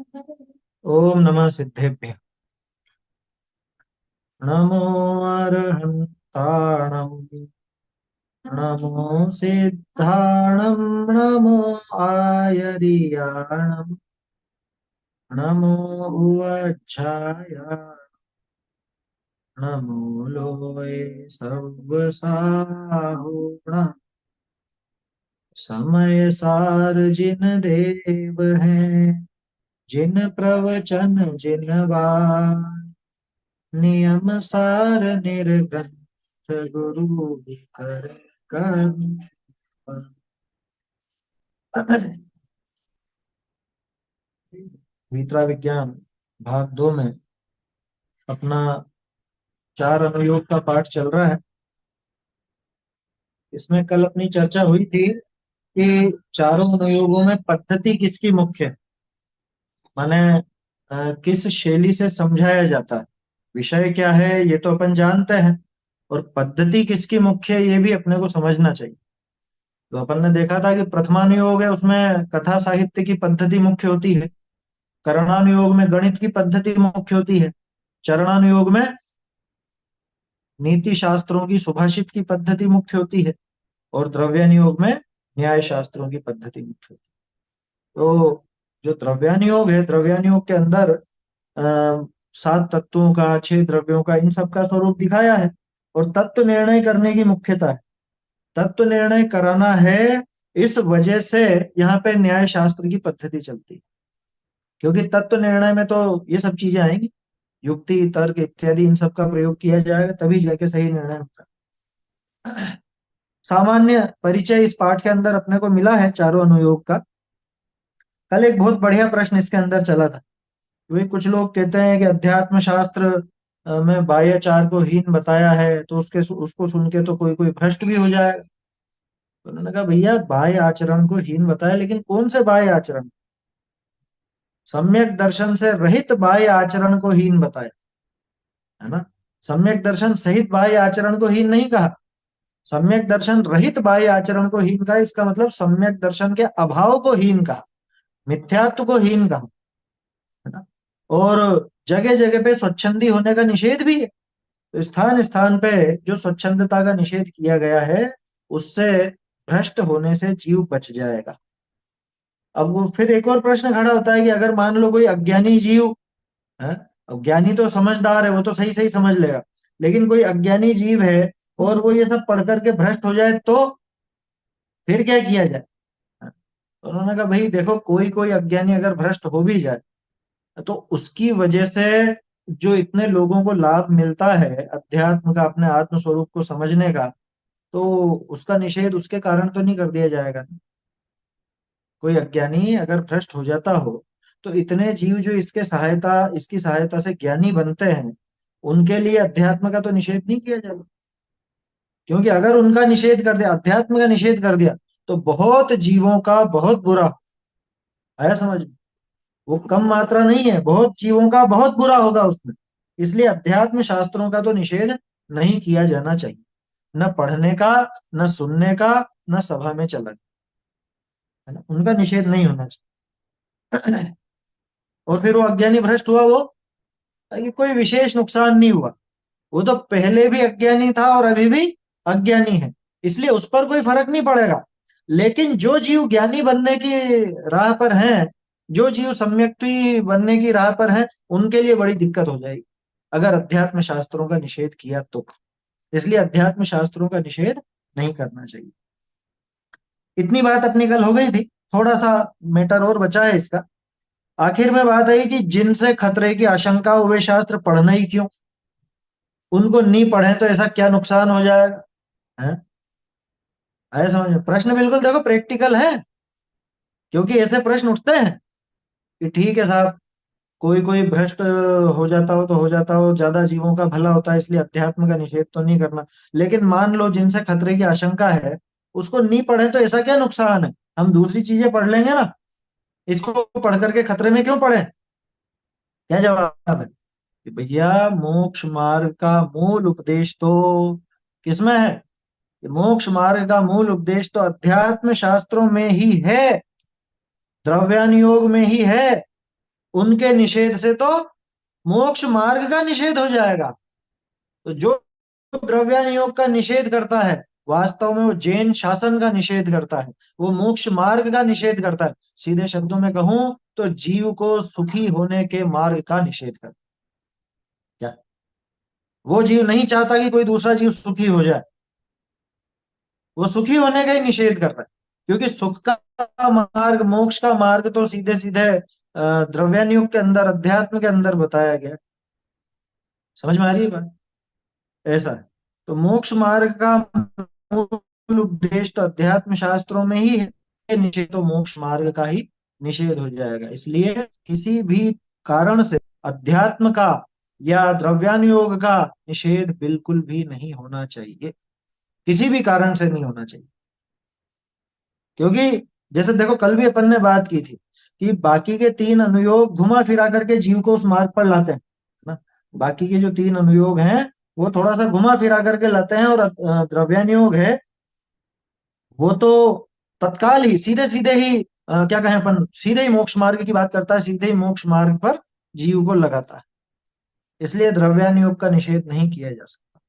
ओम नमः सिद्धेभ्य। नमो अरहन्ताणं, नमो सिद्धाणं, नमो आयर्याणं, नमो उवच्छाय, नमो लोये सव्वसाहुणा। समय सार जिन देव हैं, जिन प्रवचन जिन बाण, नियम सार निर्ग्रंथ गुरु कर कर। वितरा विज्ञान भाग 2 में अपना चार अनुयोग का पाठ चल रहा है। इसमें कल अपनी चर्चा हुई थी कि चारों अनुयोगों में पद्धति किसकी मुख्य है, माने किस शैली से समझाया जाता है, विषय क्या है ये तो अपन जानते हैं, और पद्धति किसकी मुख्य है ये भी अपने को समझना चाहिए। तो अपन ने देखा था कि प्रथमानुयोग है, उसमें कथा साहित्य की पद्धति मुख्य होती है। करणानुयोग में गणित की पद्धति मुख्य होती है। चरणानुयोग में नीति शास्त्रों की सुभाषित की पद्धति मुख्य होती है। और द्रव्यानुयोग में न्याय शास्त्रों की पद्धति मुख्य होती है। तो जो द्रव्यानुयोग है, द्रव्यानुयोग के अंदर सात तत्वों का, छह द्रव्यों का, इन सब का स्वरूप दिखाया है। और तत्व निर्णय करने की मुख्यता है, तत्व निर्णय कराना है। इस वजह से यहाँ पे न्याय शास्त्र की पद्धति चलती है, क्योंकि तत्व निर्णय में तो ये सब चीजें आएंगी, युक्ति तर्क इत्यादि, इन सब का प्रयोग किया जाएगा तभी जाके सही निर्णय होता है। सामान्य परिचय इस पाठ के अंदर अपने को मिला है चारों अनुयोग का। कल एक बहुत बढ़िया प्रश्न इसके अंदर चला था। वे कुछ लोग कहते हैं कि अध्यात्म शास्त्र में बाह्याचार को हीन बताया है, तो उसके उसको सुन के तो कोई कोई भ्रष्ट भी हो जाएगा। तो उन्होंने कहा भैया, बाह्य आचरण को हीन बताया, लेकिन कौन से बाह्य आचरण? सम्यक दर्शन से रहित बाह्य आचरण को हीन बताया, है ना। सम्यक दर्शन सहित बाह्य आचरण को हीन नहीं कहा, सम्यक दर्शन रहित बाह्य आचरण को हीन कहा। इसका मतलब सम्यक दर्शन के अभाव को हीन कहा, मिथ्यात्व को हीन कहा, है ना। और जगह जगह पे स्वच्छंदी होने का निषेध भी है। तो स्थान स्थान पे जो स्वच्छंदता का निषेध किया गया है, उससे भ्रष्ट होने से जीव बच जाएगा। अब वो फिर एक और प्रश्न खड़ा होता है कि अगर मान लो कोई अज्ञानी जीव है, अब ज्ञानी तो समझदार है, वो तो सही सही समझ लेगा, लेकिन कोई अज्ञानी जीव है और वो ये सब पढ़ करके भ्रष्ट हो जाए, तो फिर क्या किया जाए? तो उन्होंने कहा भाई देखो, कोई कोई अज्ञानी अगर भ्रष्ट हो भी जाए, तो उसकी वजह से जो इतने लोगों को लाभ मिलता है अध्यात्म का, अपने आत्म स्वरूप को समझने का, तो उसका निषेध उसके कारण तो नहीं कर दिया जाएगा। कोई अज्ञानी अगर भ्रष्ट हो जाता हो, तो इतने जीव जो इसकी सहायता से ज्ञानी बनते हैं, उनके लिए अध्यात्म का तो निषेध नहीं किया जाएगा। क्योंकि अगर उनका निषेध कर दिया, अध्यात्म का निषेध कर दिया, तो बहुत जीवों का बहुत बुरा आया समझ में। वो कम मात्रा नहीं है, बहुत जीवों का बहुत बुरा होगा उसमें। इसलिए अध्यात्म शास्त्रों का तो निषेध नहीं किया जाना चाहिए, न पढ़ने का, न सुनने का, न सभा में चलने, है ना, उनका निषेध नहीं होना चाहिए। और फिर वो अज्ञानी भ्रष्ट हुआ, वो कि कोई विशेष नुकसान नहीं हुआ, वो तो पहले भी अज्ञानी था और अभी भी अज्ञानी है, इसलिए उस पर कोई फर्क नहीं पड़ेगा। लेकिन जो जीव ज्ञानी बनने की राह पर हैं, जो जीव सम्यक्ति बनने की राह पर हैं, उनके लिए बड़ी दिक्कत हो जाएगी अगर अध्यात्म शास्त्रों का निषेध किया तो। इसलिए अध्यात्म शास्त्रों का निषेध नहीं करना चाहिए। इतनी बात अपनी कल हो गई थी। थोड़ा सा मैटर और बचा है इसका। आखिर में बात आई कि जिनसे खतरे की आशंका हो वे शास्त्र पढ़ना ही क्यों, उनको नहीं पढ़े तो ऐसा क्या नुकसान हो जाएगा, है। आया समझ में? प्रश्न बिल्कुल देखो प्रैक्टिकल है, क्योंकि ऐसे प्रश्न उठते हैं कि ठीक है साहब, कोई कोई भ्रष्ट हो जाता हो तो हो जाता हो, ज्यादा जीवों का भला होता है, इसलिए अध्यात्म का निषेध तो नहीं करना। लेकिन मान लो जिनसे खतरे की आशंका है, उसको नहीं पढ़े तो ऐसा क्या नुकसान है, हम दूसरी चीजें पढ़ लेंगे ना, इसको पढ़ करके खतरे में क्यों पढ़े? क्या जवाब है? कि भैया, मोक्ष मार्ग का मूल उपदेश तो किसमें है? कि मोक्ष मार्ग का मूल उपदेश तो अध्यात्म शास्त्रों में ही है, द्रव्यानुयोग में ही है। उनके निषेध से तो मोक्ष मार्ग का निषेध हो जाएगा। तो जो द्रव्यान योग का निषेध करता है, वास्तव में वो जैन शासन का निषेध करता है, वो मोक्ष मार्ग का निषेध करता है। सीधे शब्दों में कहूं तो जीव को सुखी होने के मार्ग का निषेध करता है। क्या वो जीव नहीं चाहता कि कोई दूसरा जीव सुखी हो जाए, वो सुखी होने का ही निषेध कर रहा है। क्योंकि सुख का मार्ग, मोक्ष का मार्ग तो सीधे सीधे द्रव्यान योग के अंदर, अध्यात्म के अंदर बताया गया। समझ में आ रही है बात? ऐसा है। तो मोक्ष मार्ग का मूल उद्देश्य तो अध्यात्म शास्त्रों में ही है, निषेध तो मोक्ष मार्ग का ही निषेध हो जाएगा। इसलिए किसी भी कारण से अध्यात्म का या द्रव्यानुयोग का निषेध बिल्कुल भी नहीं होना चाहिए, किसी भी कारण से नहीं होना चाहिए। क्योंकि जैसे देखो, कल भी अपन ने बात की थी कि बाकी के तीन अनुयोग घुमा फिरा करके जीव को उस मार्ग पर लाते हैं ना। बाकी के जो तीन अनुयोग हैं वो थोड़ा सा घुमा फिरा करके लाते हैं, और द्रव्यानुयोग है वो तो तत्काल ही सीधे सीधे ही क्या कहें अपन, सीधे ही मोक्ष मार्ग की बात करता है, सीधे ही मोक्ष मार्ग पर जीव को लगाता है। इसलिए द्रव्यानुयोग का निषेध नहीं किया जा सकता।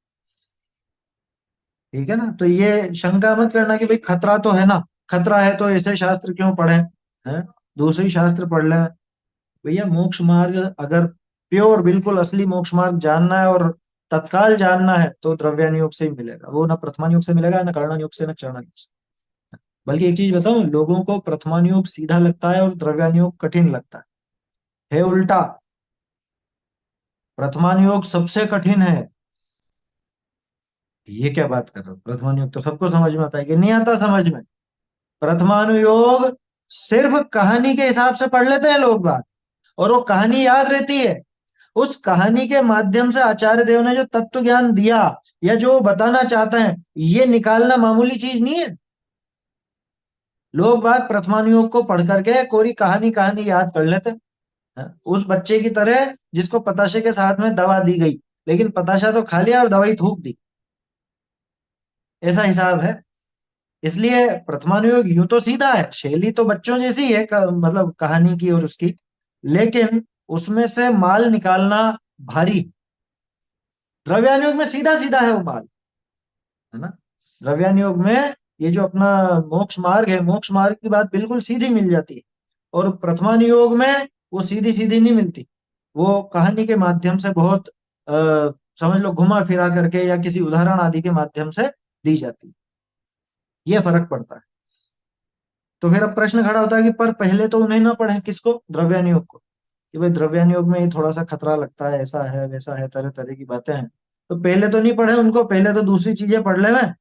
ठीक है ना? तो ये शंका मत करना कि भाई खतरा तो है ना, खतरा है तो ऐसे शास्त्र क्यों पढ़े हैं, दूसरी शास्त्र पढ़ ले। भैया मोक्ष मार्ग अगर प्योर बिल्कुल असली मोक्ष मार्ग जानना है और तत्काल जानना है तो द्रव्यानुयोग से ही मिलेगा। वो ना प्रथमानुयोग से मिलेगा, ना कर्णानुयोग से, ना चरणानुयोग से। बल्कि एक चीज बताऊं, लोगों को प्रथमानुयोग सीधा लगता है और द्रव्यानुयोग कठिन लगता है उल्टा। प्रथमानुयोग सबसे कठिन है। ये क्या बात कर रहे हो, प्रथमानुयोग तो सबको समझ में आता है कि नहीं आता समझ में? प्रथमानुयोग सिर्फ कहानी के हिसाब से पढ़ लेते हैं लोग बात, और वो कहानी याद रहती है। उस कहानी के माध्यम से आचार्य देव ने जो तत्व ज्ञान दिया या जो बताना चाहते हैं, ये निकालना मामूली चीज नहीं है। लोग बाग प्रथमानुयोग को पढ़ करके कोरी कहानी कहानी याद कर लेते हैं, उस बच्चे की तरह जिसको पताशे के साथ में दवा दी गई, लेकिन पताशा तो खा लिया और दवाई थूक दी। ऐसा हिसाब है। इसलिए प्रथमानुयोग यूं तो सीधा है, शैली तो बच्चों जैसी है, मतलब कहानी की और उसकी, लेकिन उसमें से माल निकालना भारी। द्रव्यानुयोग में सीधा सीधा है वो माल, है ना। द्रव्यानुयोग में ये जो अपना मोक्ष मार्ग है, मोक्ष मार्ग की बात बिल्कुल सीधी मिल जाती है। और प्रथमानुयोग में वो सीधी सीधी नहीं मिलती, वो कहानी के माध्यम से बहुत समझ लो घुमा फिरा करके या किसी उदाहरण आदि के माध्यम से दी जाती है। ये फर्क पड़ता है। तो फिर अब प्रश्न खड़ा होता है कि पर पहले तो उन्हें ना पढ़े, किसको? द्रव्यानुयोग को। कि भाई द्रव्यानुयोग में ये थोड़ा सा खतरा लगता है, ऐसा है वैसा है, तरह तरह की बातें हैं, तो पहले तो नहीं पढ़े उनको, पहले तो दूसरी चीजें पढ़ ले में।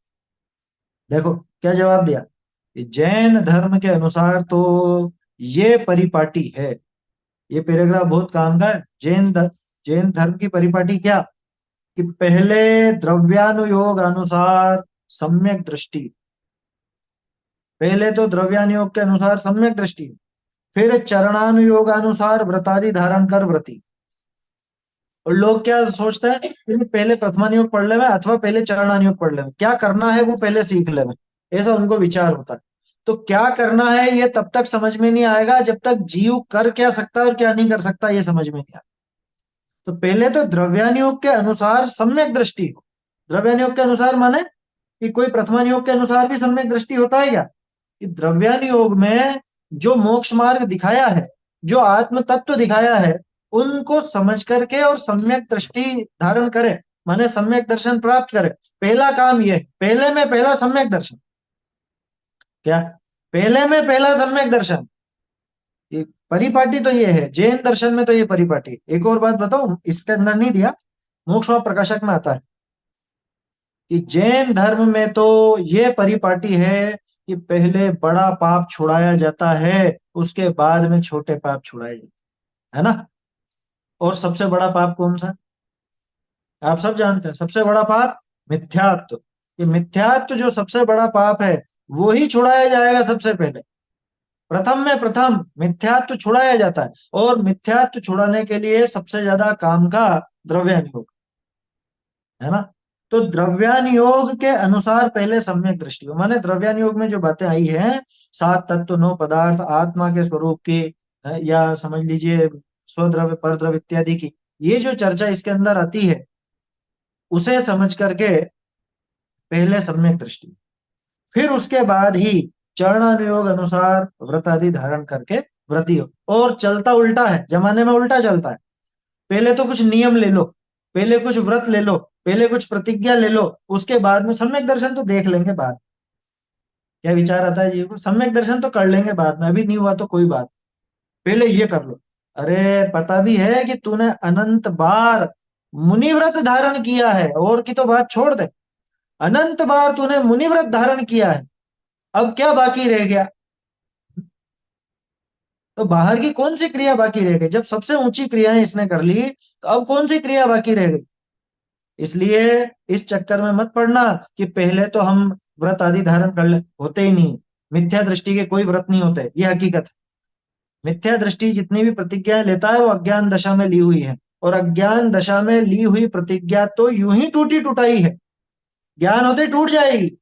देखो क्या जवाब दिया कि जैन धर्म के अनुसार तो ये परिपाटी है। ये पैराग्राफ बहुत काम का है। जैन धर्म की परिपाटी क्या? कि पहले द्रव्यानुयोग अनुसार सम्यक दृष्टि, पहले तो द्रव्यानुयोग के अनुसार सम्यक दृष्टि, फिर चरणानुयोग अनुसार व्रतादि धारण कर व्रति। और लोग क्या सोचते हैं कि पहले प्रथमानुयोग पढ़ ले अथवा पहले चरणानुयोग पढ़ ले, क्या करना है वो पहले सीख ले, ऐसा उनको विचार होता है। तो क्या करना है ये तब तक समझ में नहीं आएगा जब तक जीव कर क्या सकता है और क्या नहीं कर सकता ये समझ में नहीं आता। तो पहले तो द्रव्यानुयोग के अनुसार सम्यक दृष्टि हो। द्रव्यानुयोग के अनुसार माने कि कोई प्रथमानुयोग के अनुसार भी सम्यक दृष्टि होता है क्या? कि द्रव्यानुयोग में जो मोक्ष मार्ग दिखाया है, जो आत्म तत्व दिखाया है, उनको समझ करके और सम्यक दृष्टि धारण करे, माने सम्यक दर्शन प्राप्त करे। पहला काम यह है, पहले में पहला सम्यक दर्शन। क्या? पहले में पहला सम्यक दर्शन। ये परिपाटी तो ये है जैन दर्शन में, तो ये परिपाटी। एक और बात बताऊं, इसके अंदर नहीं दिया, मोक्ष व प्रकाशक में आता है कि जैन धर्म में तो ये परिपाटी है कि पहले बड़ा पाप छुड़ाया जाता है, उसके बाद में छोटे पाप छुड़ाए जाते हैं, है ना। और सबसे बड़ा पाप कौन सा? आप सब जानते हैं, सबसे बड़ा पाप मिथ्यात्व। ये मिथ्यात्व जो सबसे बड़ा पाप है, वो ही छुड़ाया जाएगा सबसे पहले। प्रथम में प्रथम मिथ्यात्व छुड़ाया जाता है, और मिथ्यात्व छुड़ाने के लिए सबसे ज्यादा काम का द्रव्यानुयोग, है ना। तो द्रव्यानुयोग के अनुसार पहले सम्यक दृष्टि हो, माने द्रव्यानुयोग में जो बातें आई हैं, सात तत्व, नौ पदार्थ, आत्मा के स्वरूप की, या समझ लीजिए स्वद्रव्य परद्रव्य इत्यादि की, ये जो चर्चा इसके अंदर आती है, उसे समझ करके पहले सम्यक दृष्टि, फिर उसके बाद ही चरणानुयोग अनुसार व्रत आदि धारण करके व्रती हो। और चलता उल्टा है, जमाने में उल्टा चलता है। पहले तो कुछ नियम ले लो, पहले कुछ व्रत ले लो, पहले कुछ प्रतिज्ञा ले लो, उसके बाद में सम्यक दर्शन तो देख लेंगे बाद। क्या विचार आता है जी को? सम्यक दर्शन तो कर लेंगे बाद में, अभी नहीं हुआ तो कोई बात, पहले ये कर लो। अरे पता भी है कि तूने अनंत बार मुनिव्रत धारण किया है, और की तो बात छोड़ दे, अनंत बार तूने मुनिव्रत धारण किया है, अब क्या बाकी रह गया? तो बाहर की कौन सी क्रिया बाकी रह गई? जब सबसे ऊंची क्रियाएं इसने कर ली, तो अब कौन सी क्रिया बाकी रह गई? इसलिए इस चक्कर में मत पड़ना कि पहले तो हम व्रत आदि धारण कर ले, होते ही नहीं। मिथ्या दृष्टि के कोई व्रत नहीं होते, ये हकीकत है। मिथ्या दृष्टि जितनी भी प्रतिज्ञाएं लेता है वो अज्ञान दशा में ली हुई है, और अज्ञान दशा में ली हुई प्रतिज्ञा तो यूं ही टूटी टुटाई है, ज्ञान होते ही टूट जाएगी।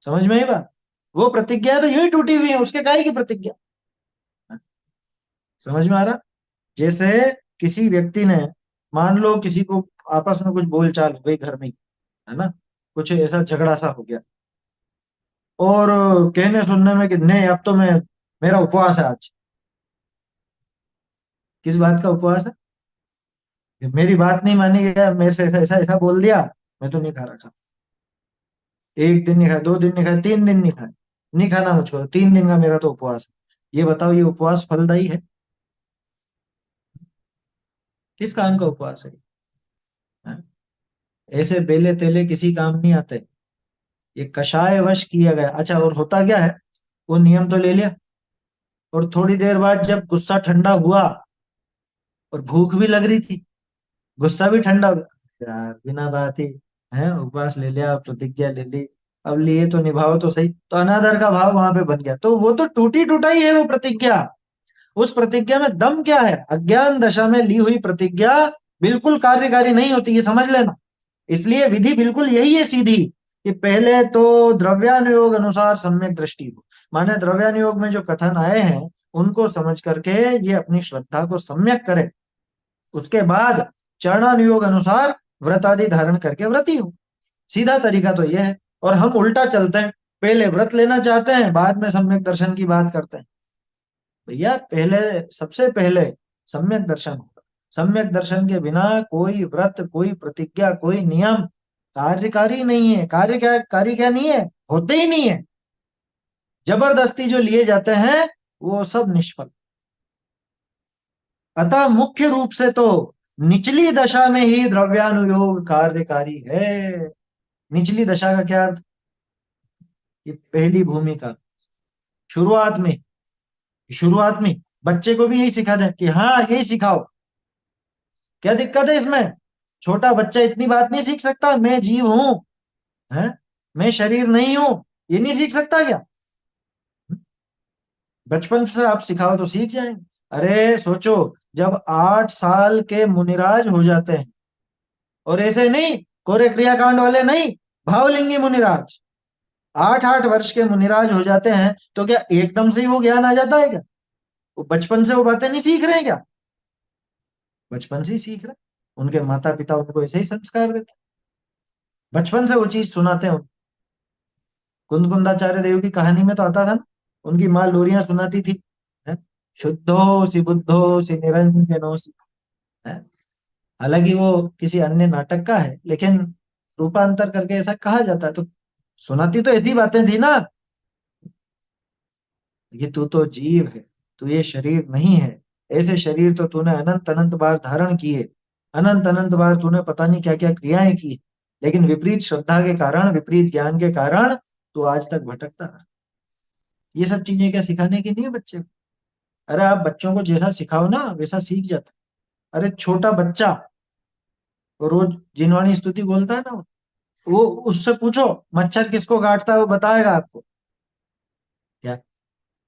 समझ में आई बात? वो प्रतिज्ञा तो यूं ही टूटी हुई है, उसके काहे की प्रतिज्ञा? समझ में आ रहा? जैसे किसी व्यक्ति ने, मान लो किसी को आपस में कुछ बोलचाल हो गई घर में ही, है ना, कुछ ऐसा झगड़ा सा हो गया, और कहने सुनने में कि नहीं अब तो मैं, मेरा उपवास है आज। किस बात का उपवास है? कि मेरी बात नहीं मानी गया, मेरे से ऐसा ऐसा ऐसा बोल दिया, मैं तो नहीं खा रहा। एक दिन नहीं खाया, 2 दिन नहीं खाया, 3 दिन नहीं खाया, नहीं खाना मुझको, 3 दिन का मेरा तो उपवास है। ये बताओ, ये उपवास फलदायी है? किस काम का उपवास है? हाँ? ऐसे बेले तेले किसी काम नहीं आते, ये कषाय वश किया गया। अच्छा, और होता क्या है, वो नियम तो ले लिया, और थोड़ी देर बाद जब गुस्सा ठंडा हुआ और भूख भी लग रही थी, गुस्सा भी ठंडा हो गया, यार बिना बात ही है उपवास ले लिया, प्रतिज्ञा ले ली, अब लिए तो निभाओ तो सही, तो अनादर का भाव वहां पे बन गया, तो वो तो टूटी टूटाई है वो प्रतिज्ञा। उस प्रतिज्ञा में दम क्या है? अज्ञान दशा में ली हुई प्रतिज्ञा बिल्कुल कार्यकारी नहीं होती, ये समझ लेना। इसलिए विधि बिल्कुल यही है सीधी, कि पहले तो द्रव्यानुयोग अनुसार सम्यक दृष्टि हो, माने द्रव्यानुयोग में जो कथन आए हैं उनको समझ करके ये अपनी श्रद्धा को सम्यक करे, उसके बाद चरणानुयोग अनुसार व्रत आदि धारण करके व्रती हो। सीधा तरीका तो यह है, और हम उल्टा चलते हैं, पहले व्रत लेना चाहते हैं, बाद में सम्यक दर्शन की बात करते हैं। भैया पहले, सबसे पहले सम्यक दर्शन होगा। सम्यक दर्शन के बिना कोई व्रत, कोई प्रतिज्ञा, कोई नियम कार्यकारी नहीं है। कार्य क्या नहीं है, होते ही नहीं है। जबरदस्ती जो लिए जाते हैं वो सब निष्फल। अतः मुख्य रूप से तो निचली दशा में ही द्रव्यानुयोग कार्यकारी है। निचली दशा का क्या अर्थ? ये पहली भूमिका, शुरुआत में, शुरुआत में बच्चे को भी यही सिखा दें कि हाँ यही सिखाओ। क्या दिक्कत है इसमें? छोटा बच्चा इतनी बात नहीं सीख सकता, मैं जीव हूं, है, मैं शरीर नहीं हूं, ये नहीं सीख सकता क्या? बचपन से आप सिखाओ तो सीख जाएंगे। अरे सोचो, जब 8 साल के मुनिराज हो जाते हैं, और ऐसे नहीं कोरे क्रियाकांड वाले नहीं, भावलिंगी मुनिराज, 8 8 वर्ष के मुनिराज हो जाते हैं, तो क्या एकदम से ही वो ज्ञान आ जाता है क्या? वो बचपन से वो बातें नहीं सीख रहे हैं क्या? बचपन से ही सीख रहे हैं। उनके माता पिता उनको ऐसे ही संस्कार देते हैं, बचपन से वो चीज सुनाते हैं। कुंदकुंदाचार्य देव की कहानी में तो आता था ना, उनकी माँ लोरियां सुनाती थी, है? शुद्धो बुद्धो निरंजनो सी, है? हालांकि वो किसी अन्य नाटक का है, लेकिन रूपांतर करके ऐसा कहा जाता है, तो सुनाती तो ऐसी बातें थी ना, कि तू तो जीव है, तू ये शरीर नहीं है, ऐसे शरीर तो तूने अनंत अनंत बार धारण किए, अनंत अनंत बार तूने पता नहीं क्या क्या क्रियाएं की, लेकिन विपरीत श्रद्धा के कारण, विपरीत ज्ञान के कारण तू आज तक भटकता रहा। ये सब चीजें क्या सिखाने की नहीं है बच्चे को? अरे आप बच्चों को जैसा सिखाओ ना वैसा सीख जाता। अरे छोटा बच्चा, वो रोज जिनवाणी स्तुति बोलता है ना, वो, उससे पूछो मच्छर किसको काटता है, वो बताएगा आपको। क्या?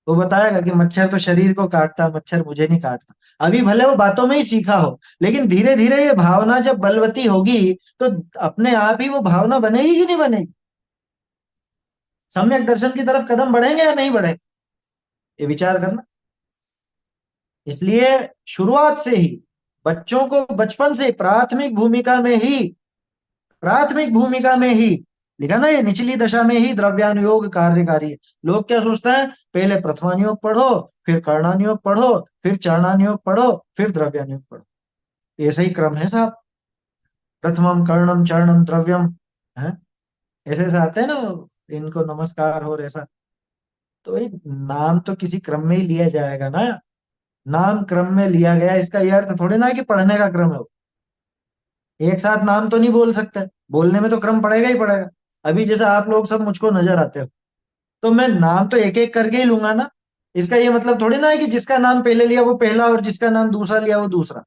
वो बताएगा कि मच्छर तो शरीर को काटता है, मच्छर मुझे नहीं काटता। अभी भले वो बातों में ही सीखा हो, लेकिन धीरे धीरे ये भावना जब बलवती होगी, तो अपने आप ही वो भावना बनेगी कि नहीं बनेगी? सम्यक दर्शन की तरफ कदम बढ़ेंगे या नहीं बढ़ेंगे? ये विचार करना। इसलिए शुरुआत से ही बच्चों को बचपन से प्राथमिक भूमिका में ही लिखा ना, ये निचली दशा में ही द्रव्यानुयोग कार्यकारी है। लोग क्या सोचते हैं, पहले प्रथमानुयोग पढ़ो, फिर कर्णानुयोग पढ़ो, फिर चरणानुयोग पढ़ो, फिर द्रव्यानुयोग पढ़ो। ये सही क्रम है साहब। प्रथमम कर्णम चरणम द्रव्यम, है ऐसे ऐसे आते हैं ना, इनको नमस्कार हो ऐसा। तो भाई नाम तो किसी क्रम में ही लिया जाएगा ना। नाम क्रम में लिया गया, इसका ये अर्थ थोड़ी ना कि पढ़ने का क्रम है वो। एक साथ नाम तो नहीं बोल सकते, बोलने में तो क्रम पड़ेगा ही पड़ेगा। अभी जैसे आप लोग सब मुझको नजर आते हो, तो मैं नाम तो एक एक करके ही लूंगा ना। इसका ये मतलब थोड़ी ना है कि जिसका नाम पहले लिया वो पहला और जिसका नाम दूसरा लिया वो दूसरा।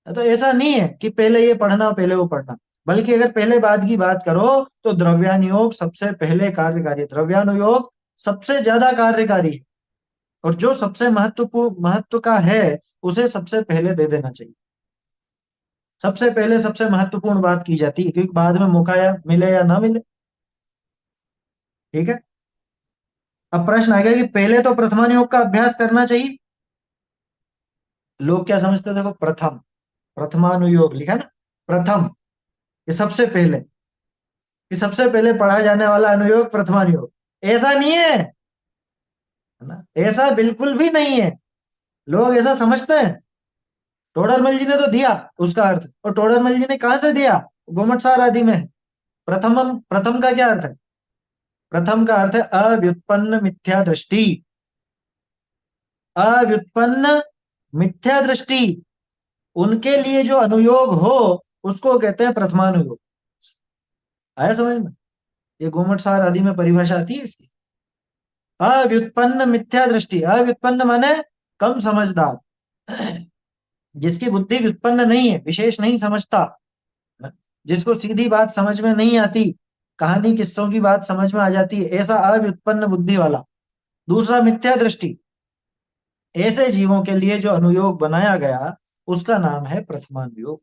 तो ऐसा नहीं है कि पहले ये पढ़ना और पहले वो पढ़ना। बल्कि अगर पहले बाद की बात करो तो द्रव्यानुयोग सबसे पहले कार्यकारी है। द्रव्यानुयोग सबसे ज्यादा कार्यकारी है, और जो सबसे महत्व का है उसे सबसे पहले दे देना चाहिए। सबसे पहले सबसे महत्वपूर्ण बात की जाती है, क्योंकि बाद में मौका या मिले या ना मिले। ठीक है। अब प्रश्न आ गया कि पहले तो प्रथमानुयोग का अभ्यास करना चाहिए। लोग क्या समझते हैं, देखो प्रथम, प्रथमानुयोग लिखा ना, प्रथम, ये सबसे पहले, ये सबसे पहले पढ़ा जाने वाला अनुयोग प्रथमानुयोग। ऐसा नहीं है ना, ऐसा बिल्कुल भी नहीं है। लोग ऐसा समझते हैं। टोडरमल जी ने तो दिया उसका अर्थ, और टोडरमल जी ने कहां से दिया, गोमटसार आदि में। प्रथम का क्या अर्थ है? प्रथम का अर्थ है अव्युत्पन्न मिथ्या दृष्टि। अव्युत्पन्न मिथ्या दृष्टि, उनके लिए जो अनुयोग हो उसको कहते हैं प्रथमानुयोग। आया समझ में? ये गोमटसार आदि में परिभाषा आती है इसकी। अव्युत्पन्न मिथ्या दृष्टि, अव्युत्पन्न माने कम समझदार, जिसकी बुद्धि व्युत्पन्न नहीं है, विशेष नहीं समझता, जिसको सीधी बात समझ में नहीं आती, कहानी किस्सों की बात समझ में आ जाती है, ऐसा अव्युत्पन्न बुद्धि वाला। दूसरा मिथ्या दृष्टि, ऐसे जीवों के लिए जो अनुयोग बनाया गया उसका नाम है प्रथमानुयोग।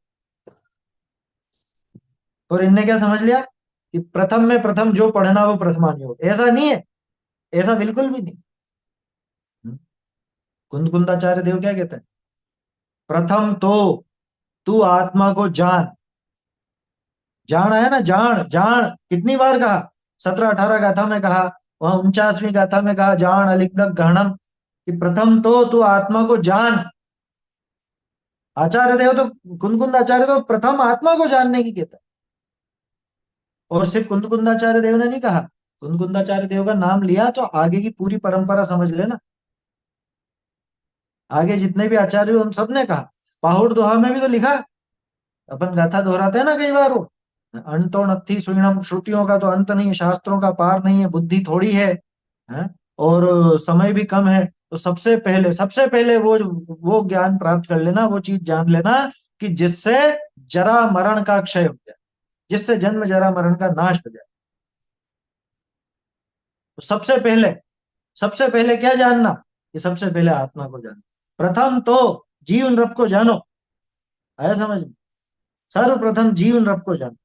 और इनने क्या समझ लिया कि प्रथम में प्रथम जो पढ़ना वो प्रथमानुयोग। ऐसा नहीं है, ऐसा बिल्कुल भी नहीं। कुंदकुंदाचार्य देव क्या कहते हैं, प्रथम तो तू आत्मा को जान। जान आया ना, जान जान कितनी बार कहा, 17-18 गाथा में कहा, वहां 49वीं गाथा में कहा, जान अलिग्न गहनम, कि प्रथम तो तू आत्मा को जान। आचार्य देव तो, कुंदकुंद आचार्य तो प्रथम आत्मा को जानने की कहता है। और सिर्फ कुंदकुंदाचार्य देव ने नहीं कहा, कुंदकुंदाचार्य देव का नाम लिया तो आगे की पूरी परंपरा समझ लेना। आगे जितने भी आचार्य हुए, उन सब ने कहा। पाहुड़ दोहा में भी तो लिखा, अपन गाथा दोहराते हैं ना कई बार वो, अंतो नत्थी सुइणम, श्रुतियों का तो अंत नहीं है, शास्त्रों का पार नहीं है, बुद्धि थोड़ी है? और समय भी कम है। तो सबसे पहले वो ज्ञान प्राप्त कर लेना, वो चीज जान लेना कि जिससे जरा मरण का क्षय हो जाए, जिससे जन्म जरा मरण का नाश हो जाए। तो सबसे पहले क्या जानना, कि सबसे पहले आत्मा को जानो। प्रथम तो जीवन रब को जानो। आया समझ में? सर्वप्रथम जीवन रब को जानो,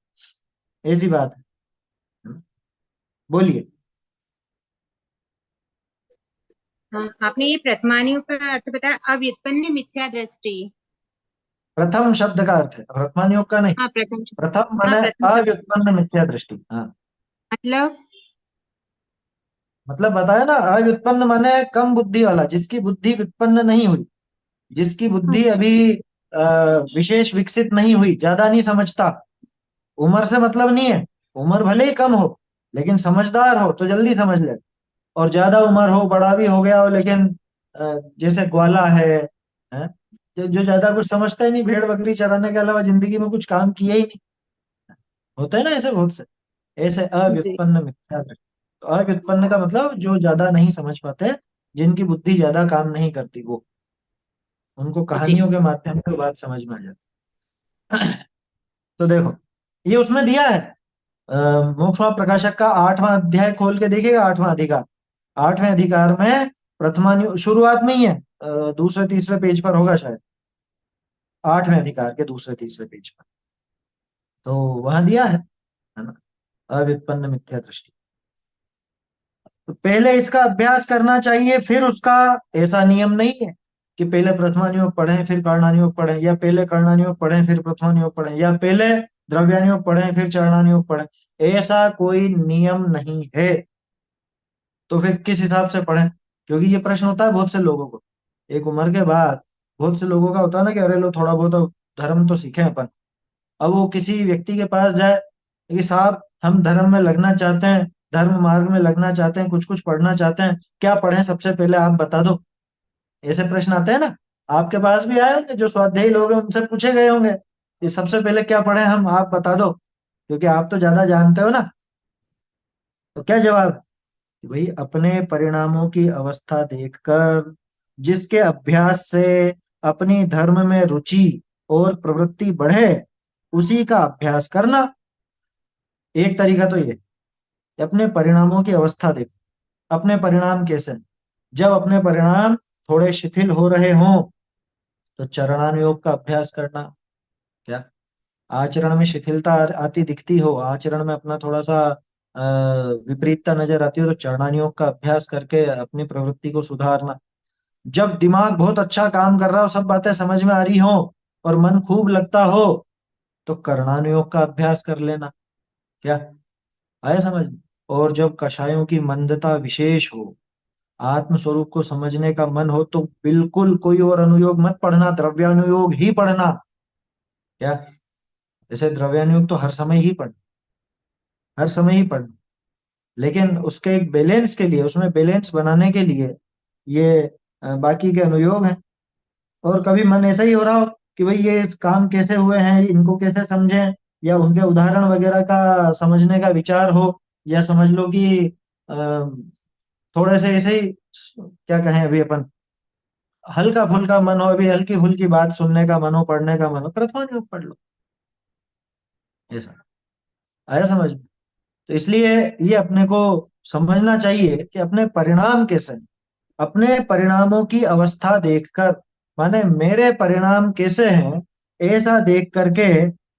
ऐसी बात है। बोलिए। हाँ, आपने ये प्रथमानियों का अर्थ बताया, अव्युत्पन्न मिथ्या दृष्टि। प्रथम शब्द का अर्थ है, वर्तमान योग का नहीं। हाँ प्रथम। प्रथम हाँ माने प्रथम शब्द का अव्युत्पन्न मिथ्या दृष्टि। हाँ, मतलब। मतलब बताया ना, अव्युत्पन्न माने कम बुद्धि वाला, जिसकी बुद्धि व्युत्पन्न नहीं हुई, जिसकी बुद्धि अच्छा। अभी विशेष विकसित नहीं हुई, ज्यादा नहीं समझता। उम्र से मतलब नहीं है, उम्र भले ही कम हो लेकिन समझदार हो तो जल्दी समझ ले। और ज्यादा उम्र हो, बड़ा भी हो गया हो, लेकिन जैसे ग्वाला है? जो ज्यादा कुछ समझता ही नहीं, भेड़ बकरी चराने के अलावा जिंदगी में कुछ काम किया ही नहीं। होता है ना ऐसे बहुत से, ऐसे जी अव्युत्पन्न मिथ्या दृष्टि। तो अव्युत्पन्न का मतलब जो ज्यादा नहीं समझ पाते, जिनकी बुद्धि ज्यादा काम नहीं करती, वो, उनको जी। कहानियों के माध्यम से बात समझ में आ जाती है। तो देखो, ये उसमें दिया है, मोक्षवा प्रकाशक का 8वां अध्याय खोल के देखिएगा, 8वां अधिकार। 8वें अधिकार में शुरुआत में ही है, दूसरे तीसरे पेज पर होगा शायद, 8वें अधिकार के दूसरे तीसरे पेज पर। तो वहां दिया है ना, अव्युत्पन्न मिथ्या दृष्टि। तो पहले इसका अभ्यास करना चाहिए फिर उसका, ऐसा नियम नहीं है कि पहले प्रथमानुयोग पढ़ें फिर कर्णानुयोग पढ़ें, या पहले कर्णानुयोग पढ़ें फिर प्रथमानुयोग पढ़ें, या पहले द्रव्यानुयोग पढ़ें फिर चरणानुयोग पढ़ें। ऐसा कोई नियम नहीं है। तो फिर किस हिसाब से पढ़ें? क्योंकि ये प्रश्न होता है बहुत से लोगों को एक उम्र के बाद। बहुत से लोगों का होता है ना कि अरे लो थोड़ा बहुत अब धर्म तो सीखें अपन। अब वो किसी व्यक्ति के पास जाए कि साहब हम धर्म में लगना चाहते हैं, धर्म मार्ग में लगना चाहते हैं, कुछ कुछ पढ़ना चाहते हैं, क्या पढ़ें सबसे पहले आप बता दो। ऐसे प्रश्न आते हैं ना। आपके पास भी आए होंगे, जो स्वाध्यायी लोग हैं उनसे पूछे गए होंगे कि सबसे पहले क्या पढ़ें हम, आप बता दो, क्योंकि आप तो ज्यादा जानते हो ना। तो क्या जवाब? कि भाई अपने परिणामों की अवस्था देखकर जिसके अभ्यास से अपनी धर्म में रुचि और प्रवृत्ति बढ़े उसी का अभ्यास करना। एक तरीका तो ये कि अपने परिणामों की अवस्था देखो। अपने परिणाम कैसे हैं? जब अपने परिणाम थोड़े शिथिल हो रहे हों तो चरणानुयोग का अभ्यास करना। क्या आचरण में शिथिलता आती दिखती हो, आचरण में अपना थोड़ा सा विपरीतता नजर आती हो, तो चरणानुयोग का अभ्यास करके अपनी प्रवृत्ति को सुधारना। जब दिमाग बहुत अच्छा काम कर रहा हो, सब बातें समझ में आ रही हो और मन खूब लगता हो, तो कर्णानुयोग का अभ्यास कर लेना। क्या आया समझ में? और जब कषायों की मंदता विशेष हो, आत्म स्वरूप को समझने का मन हो, तो बिल्कुल कोई और अनुयोग मत पढ़ना, द्रव्यानुयोग ही पढ़ना। क्या जैसे द्रव्यानुयोग तो हर समय ही पढ़, हर समय ही पढ़, लेकिन उसके एक बैलेंस के लिए, उसमें बैलेंस बनाने के लिए ये बाकी के अनुयोग हैं। और कभी मन ऐसा ही हो रहा हो कि भाई ये इस काम कैसे हुए हैं, इनको कैसे समझें, या उनके उदाहरण वगैरह का समझने का विचार हो, या समझ लो कि अ, थोड़े से ऐसे ही क्या कहें अभी अपन, हल्का फुल्का मन हो, अभी हल्की फुल्की बात सुनने का मन हो, पढ़ने का मन हो, प्रथमा योग पढ़ लो। ऐसा आया समझ में? तो इसलिए ये अपने को समझना चाहिए कि अपने परिणाम कैसे हैं। अपने परिणामों की अवस्था देखकर, माने मेरे परिणाम कैसे हैं, ऐसा देख करके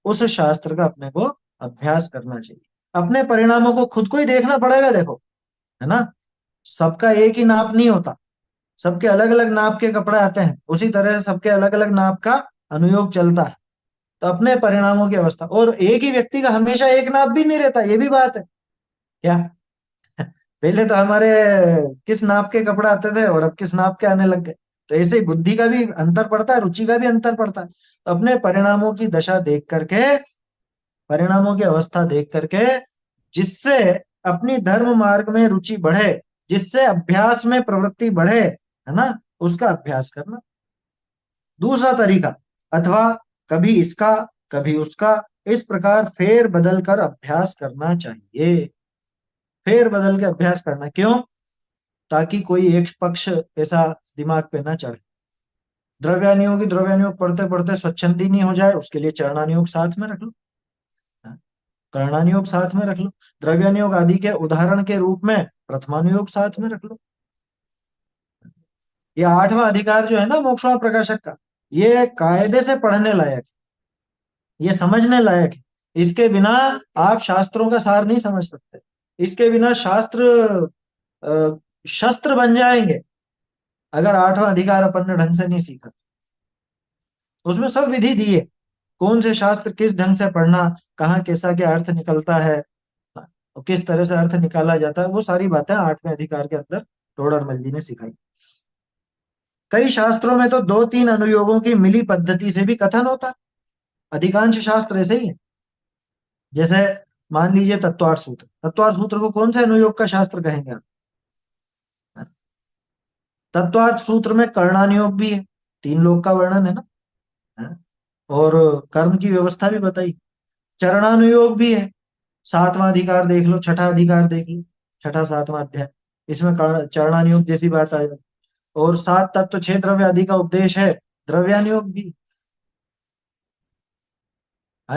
उस शास्त्र का अपने को अभ्यास करना चाहिए। अपने परिणामों को खुद को ही देखना पड़ेगा, देखो, है ना। सबका एक ही नाप नहीं होता, सबके अलग अलग नाप के कपड़े आते हैं, उसी तरह से सबके अलग अलग नाप का अनुयोग चलता है। तो अपने परिणामों की अवस्था, और एक ही व्यक्ति का हमेशा एक नाप भी नहीं रहता, ये भी बात है। क्या पहले तो हमारे किस नाप के कपड़े आते थे और अब किस नाप के आने लग गए। तो ऐसे ही बुद्धि का भी अंतर पड़ता है, रुचि का भी अंतर पड़ता है। तो अपने परिणामों की दशा देख करके, परिणामों की अवस्था देख करके, जिससे अपनी धर्म मार्ग में रुचि बढ़े, जिससे अभ्यास में प्रवृत्ति बढ़े, है ना, उसका अभ्यास करना। दूसरा तरीका, अथवा कभी इसका कभी उसका, इस प्रकार फेर बदल कर अभ्यास करना चाहिए। फेर बदल के अभ्यास करना क्यों? ताकि कोई एक पक्ष ऐसा दिमाग पे ना चढ़े। द्रव्यानुयोग पढ़ते पढ़ते स्वच्छंदी नहीं हो जाए, उसके लिए चरणानुयोग साथ में रख लो, हाँ, कर्णानुयोग साथ में रख लो, द्रव्यानुयोग आदि के उदाहरण के रूप में प्रथमानुयोग साथ में रख लो। ये आठवां अधिकार जो है ना मोक्षवा प्रकाशक का, ये कायदे से पढ़ने लायक है, ये समझने लायक है। इसके बिना आप शास्त्रों का सार नहीं समझ सकते। इसके बिना शास्त्र शस्त्र बन जाएंगे, अगर आठवां अधिकार अपन ने ढंग से नहीं सीखा। उसमें सब विधि दी है, कौन से शास्त्र किस ढंग से पढ़ना, कहाँ कैसा क्या अर्थ निकलता है, और किस तरह से अर्थ निकाला जाता है, वो सारी बातें आठवें अधिकार के अंदर टोडरमल जी ने सिखाई। कई शास्त्रों में तो दो तीन अनुयोगों की मिली पद्धति से भी कथन होता है। अधिकांश शास्त्र ऐसे ही है। जैसे मान लीजिए तत्वार्थ सूत्र, तत्वार्थ सूत्र को कौन से अनुयोग का शास्त्र कहेंगे आप? तत्वार्थ सूत्र में कर्णानुयोग भी है, तीन लोक का वर्णन है ना, है? और कर्म की व्यवस्था भी बताई। चरणानुयोग भी है, सातवां अधिकार देख लो, छठा अधिकार देख लो, छठा सातवां अध्याय, इसमें चरणानुयोग जैसी बात आ जाए। और सात तत्व छह द्रव्य आदि का उपदेश है, द्रव्यानुयोग भी है।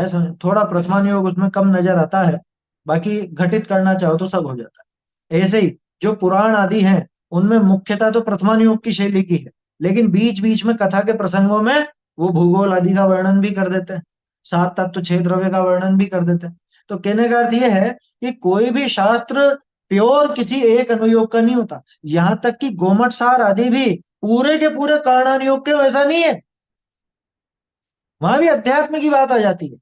समझ, थोड़ा प्रथमानुयोग उसमें कम नजर आता है, बाकी घटित करना चाहो तो सब हो जाता है। ऐसे ही जो पुराण आदि हैं उनमें मुख्यतः तो प्रथमानुयोग की शैली की है, लेकिन बीच बीच में कथा के प्रसंगों में वो भूगोल आदि का वर्णन भी कर देते हैं, सात तत्व छह द्रव्य का वर्णन भी कर देते हैं। तो कहने का अर्थ यह है कि कोई भी शास्त्र प्योर किसी एक अनुयोग का नहीं होता। यहां तक कि गोमट सार आदि भी पूरे के पूरे कर्णानुयोग के वैसा नहीं है। वहां भी अध्यात्म की बात आ जाती है।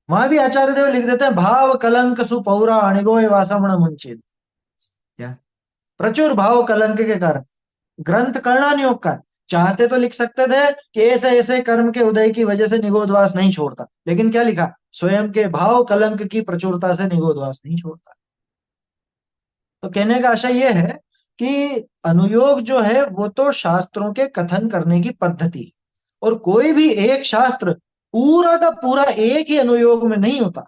वहां भी आचार्य देव लिख देते हैं, भाव कलंक सुपौरा अणिगोय वासमण मुंचित। क्या? प्रचुर भाव कलंक के कारण ग्रंथ कर्णानुयोग का है। चाहते तो लिख सकते थे कि ऐसे ऐसे कर्म के उदय की वजह से निगोदवास नहीं छोड़ता, लेकिन क्या लिखा? स्वयं के भाव कलंक की प्रचुरता से निगोदवास नहीं छोड़ता। तो कहने का आशय यह है कि अनुयोग जो है वो तो शास्त्रों के कथन करने की पद्धति है, और कोई भी एक शास्त्र पूरा का पूरा एक ही अनुयोग में नहीं होता,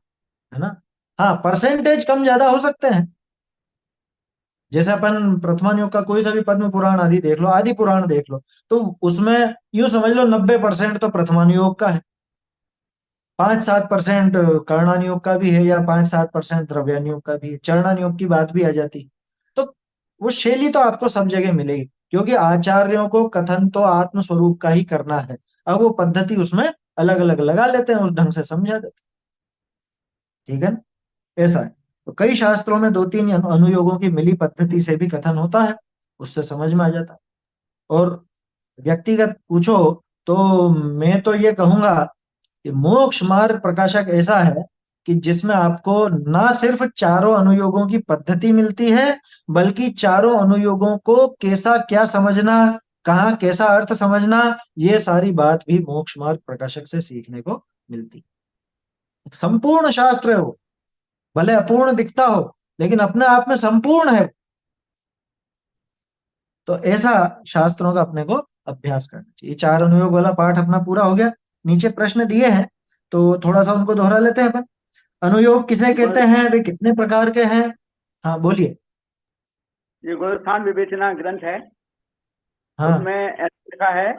है ना। हाँ, परसेंटेज कम ज्यादा हो सकते हैं। जैसे अपन प्रथमानुयोग का कोई सा भी पद्म पुराण आदि देख लो, आदि पुराण देख लो, तो उसमें यूं समझ लो 90% तो प्रथमानुयोग का है, 5-7% कर्णानुयोग का भी है, या 5-7% द्रव्यानुयोग का भी है, चरणानुयोग की बात भी आ जाती है। तो वो शैली तो आपको सब जगह मिलेगी, क्योंकि आचार्यों को कथन तो आत्म स्वरूप का ही करना है। अब वो पद्धति उसमें अलग अलग लगा लेते हैं, उस ढंग से समझा देते हैं, ठीक है ना। ऐसा है। तो कई शास्त्रों में 2-3 अनुयोगों की मिली पद्धति से भी कथन होता है, उससे समझ में आ जाता है। और व्यक्तिगत पूछो तो मैं तो ये कहूंगा कि मोक्ष मार्ग प्रकाशक ऐसा है कि जिसमें आपको ना सिर्फ चारों अनुयोगों की पद्धति मिलती है, बल्कि चारों अनुयोगों को कैसा क्या समझना, कहाँ कैसा अर्थ समझना, ये सारी बात भी मोक्ष मार्ग प्रकाशक से सीखने को मिलती है। एक संपूर्ण शास्त्र है वो, भले अपूर्ण दिखता हो, लेकिन अपने आप में संपूर्ण है। तो ऐसा शास्त्रों का अपने को अभ्यास करना चाहिए। चार अनुयोग वाला पाठ अपना पूरा हो गया। नीचे प्रश्न दिए हैं, तो थोड़ा सा उनको दोहरा लेते हैं अपन। अनुयोग किसे कहते हैं, वे कितने प्रकार के हैं? हाँ बोलिए। ये गोरस्थान विवेचना ग्रंथ है। हाँ उसमें ऐसा लिखा है,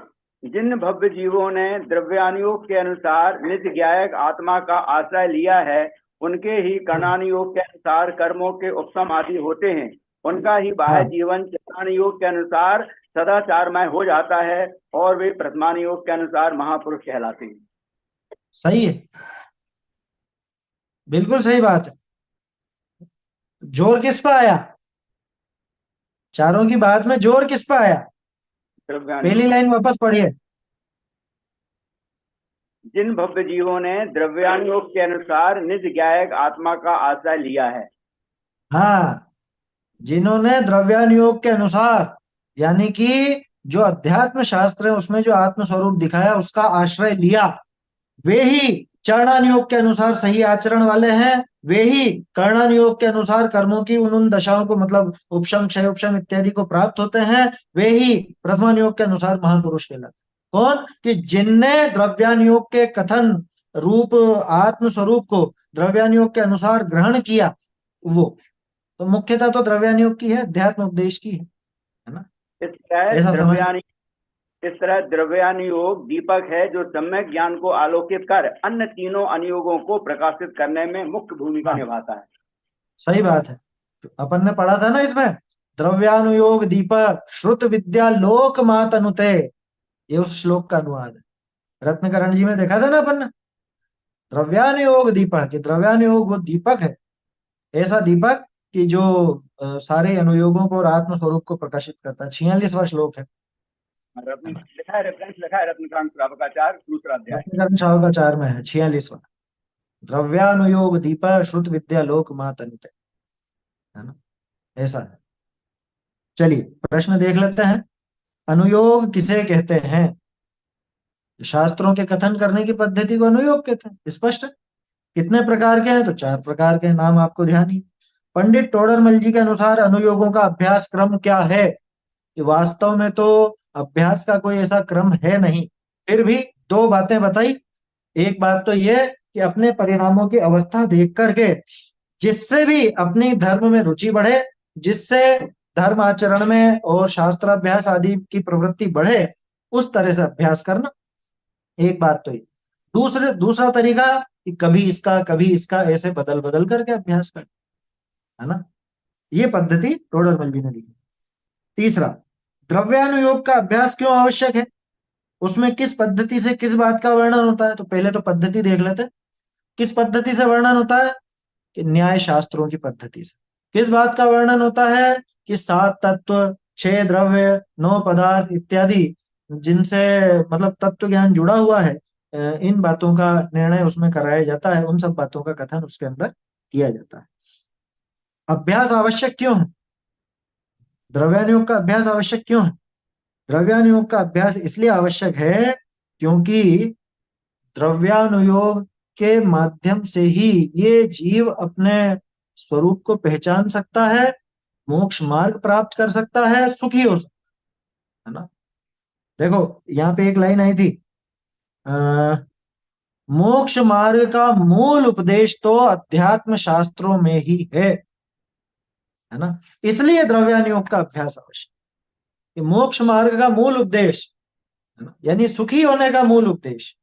जिन भव्य जीवों ने द्रव्यानुयोग के अनुसार नित्य ज्ञायक आत्मा का आश्रय लिया है, उनके ही कर्णानुयोग के अनुसार कर्मों के उपशम आदि होते हैं। उनका ही बाह्य हाँ, जीवन चरणानुयोग के अनुसार सदाचारमय हो जाता है, और वे प्रथमानुयोग के अनुसार महापुरुष कहलाते हैं। सही है, बिल्कुल सही बात है। जोर किस पे आया? चारों की बात में जोर किस पे आया? पहली द्रव्यानुयोग। लाइन वापस पढ़िए। जिन भव्य जीवों ने द्रव्यानुयोग के अनुसार नित्य ज्ञायक आत्मा का आश्रय लिया है। हाँ, जिन्होंने द्रव्यानुयोग के अनुसार, यानी कि जो अध्यात्म शास्त्र है उसमें जो आत्म स्वरूप दिखाया उसका आश्रय लिया, वे ही चरणानुयोग के अनुसार सही आचरण वाले हैं। वे ही कर्णानुयोग के अनुसार कर्मों की उन उन दशाओं को, मतलब उपशम क्षय उपशम इत्यादि को प्राप्त होते हैं। वे ही प्रथमानुयोग के अनुसार महापुरुष कहलाते हैं। कौन? कि जिनने द्रव्यानुयोग के कथन रूप आत्म स्वरूप को द्रव्यानुयोग के अनुसार ग्रहण किया, वो तो मुख्यतः तो द्रव्यानुयोग की है, अध्यात्म उपदेश की है ना। इस तरह ऐसा समझ। द्रव्यानुयोग दीपक है, जो सम्यक ज्ञान को आलोकित कर अन्य तीनों अनुयोगों को प्रकाशित करने में मुख्य भूमिका हाँ, निभाता है। सही बात है। तो अपन ने पढ़ा था ना इसमें, द्रव्यानुयोग दीपक श्रुत विद्या लोक मात अनुते, ये उस श्लोक का अनुवाद है। रत्नकरण जी में देखा था ना अपन ने, द्रव्यानुयोग दीपक, कि द्रव्यानुयोग वो दीपक है, ऐसा दीपक कि जो सारे अनुयोगों को और आत्म स्वरूप को प्रकाशित करता है। 46वां श्लोक है। लिखा है, रेफरेंस लिखा है रत्नकांत श्रावकाचार्य दूसरा अध्याय। रत्नकरण शावकाचार में है 46वां। द्रव्यानुयोग दीपक श्रुत विद्या लोक मात अनुते, है ना। ऐसा है। चलिए प्रश्न देख लेते हैं। अनुयोग किसे कहते हैं? शास्त्रों के कथन करने की पद्धति को अनुयोग कहते हैं, स्पष्ट है। कितने प्रकार के हैं? तो 4 प्रकार के नाम आपको ध्यान ही। पंडित टोडरमल जी के अनुसार अनुयोगों का अभ्यास क्रम क्या है? कि वास्तव में तो अभ्यास का कोई ऐसा क्रम है नहीं, फिर भी 2 बातें बताई। एक बात तो यह कि अपने परिणामों की अवस्था देख करके जिससे भी अपनी धर्म में रुचि बढ़े, जिससे धर्म आचरण में और शास्त्राभ्यास आदि की प्रवृत्ति बढ़े, उस तरह से अभ्यास करना। एक बात तो ये। दूसरा तरीका कि कभी इसका ऐसे बदल बदल करके अभ्यास करना, है ना। ये पद्धति टोडरमल जी ने दी। तीसरा, द्रव्यानुयोग का अभ्यास क्यों आवश्यक है, उसमें किस पद्धति से किस बात का वर्णन होता है। तो पहले तो पद्धति देख लेते हैं। किस पद्धति से वर्णन होता है? कि न्याय शास्त्रों की पद्धति से। किस बात का वर्णन होता है कि 7 तत्व, 6 द्रव्य, 9 पदार्थ इत्यादि जिनसे मतलब तत्व ज्ञान जुड़ा हुआ है, इन बातों का निर्णय उसमें कराया जाता है, उन सब बातों का कथन उसके अंदर किया जाता है। अभ्यास आवश्यक क्यों है? द्रव्यानुयोग का अभ्यास आवश्यक क्यों है? द्रव्यानुयोग का अभ्यास इसलिए आवश्यक है क्योंकि द्रव्यानुयोग के माध्यम से ही ये जीव अपने स्वरूप को पहचान सकता है, मोक्ष मार्ग प्राप्त कर सकता है, सुखी हो सकता है ना। देखो यहाँ पे एक लाइन आई थी, अ, मोक्ष मार्ग का मूल उपदेश तो अध्यात्म शास्त्रों में ही है ना। इसलिए द्रव्यानुयोग का अभ्यास आवश्यक। कि मोक्ष मार्ग का मूल उपदेश है ना, यानी सुखी होने का मूल उपदेश।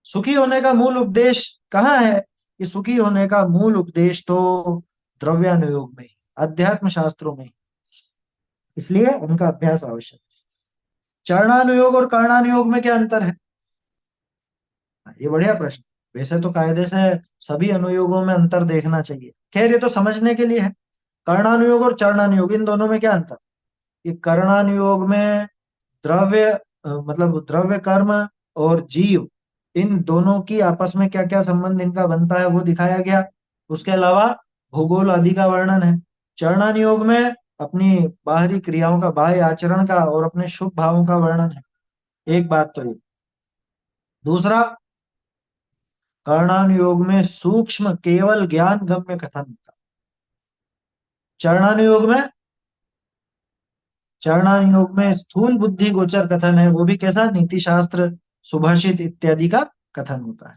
सुखी होने का मूल उपदेश कहाँ है? कि सुखी होने का मूल उपदेश तो द्रव्यानुयोग में ही, अध्यात्म शास्त्रों में ही। इसलिए उनका अभ्यास आवश्यक है। चरणानुयोग और कर्णानुयोग में क्या अंतर है? ये बढ़िया प्रश्न। वैसे तो कायदे से सभी अनुयोगों में अंतर देखना चाहिए, खैर ये तो समझने के लिए है। कर्णानुयोग और चरणानुयोग, इन दोनों में क्या अंतर? कि कर्णानुयोग में द्रव्य मतलब द्रव्य कर्म और जीव, इन दोनों की आपस में क्या क्या संबंध इनका बनता है वो दिखाया गया। उसके अलावा भूगोल आदि का वर्णन है। चरणानुयोग में अपनी बाहरी क्रियाओं का, बाह्य आचरण का और अपने शुभ भावों का वर्णन है। एक बात तो ये। दूसरा, कर्णानुयोग में सूक्ष्म केवल ज्ञान गम्य कथन होता है। चरणानुयोग में चरणानुयोग में स्थूल बुद्धि गोचर कथन है, वो भी कैसा? नीति शास्त्र, सुभाषित इत्यादि का कथन होता है।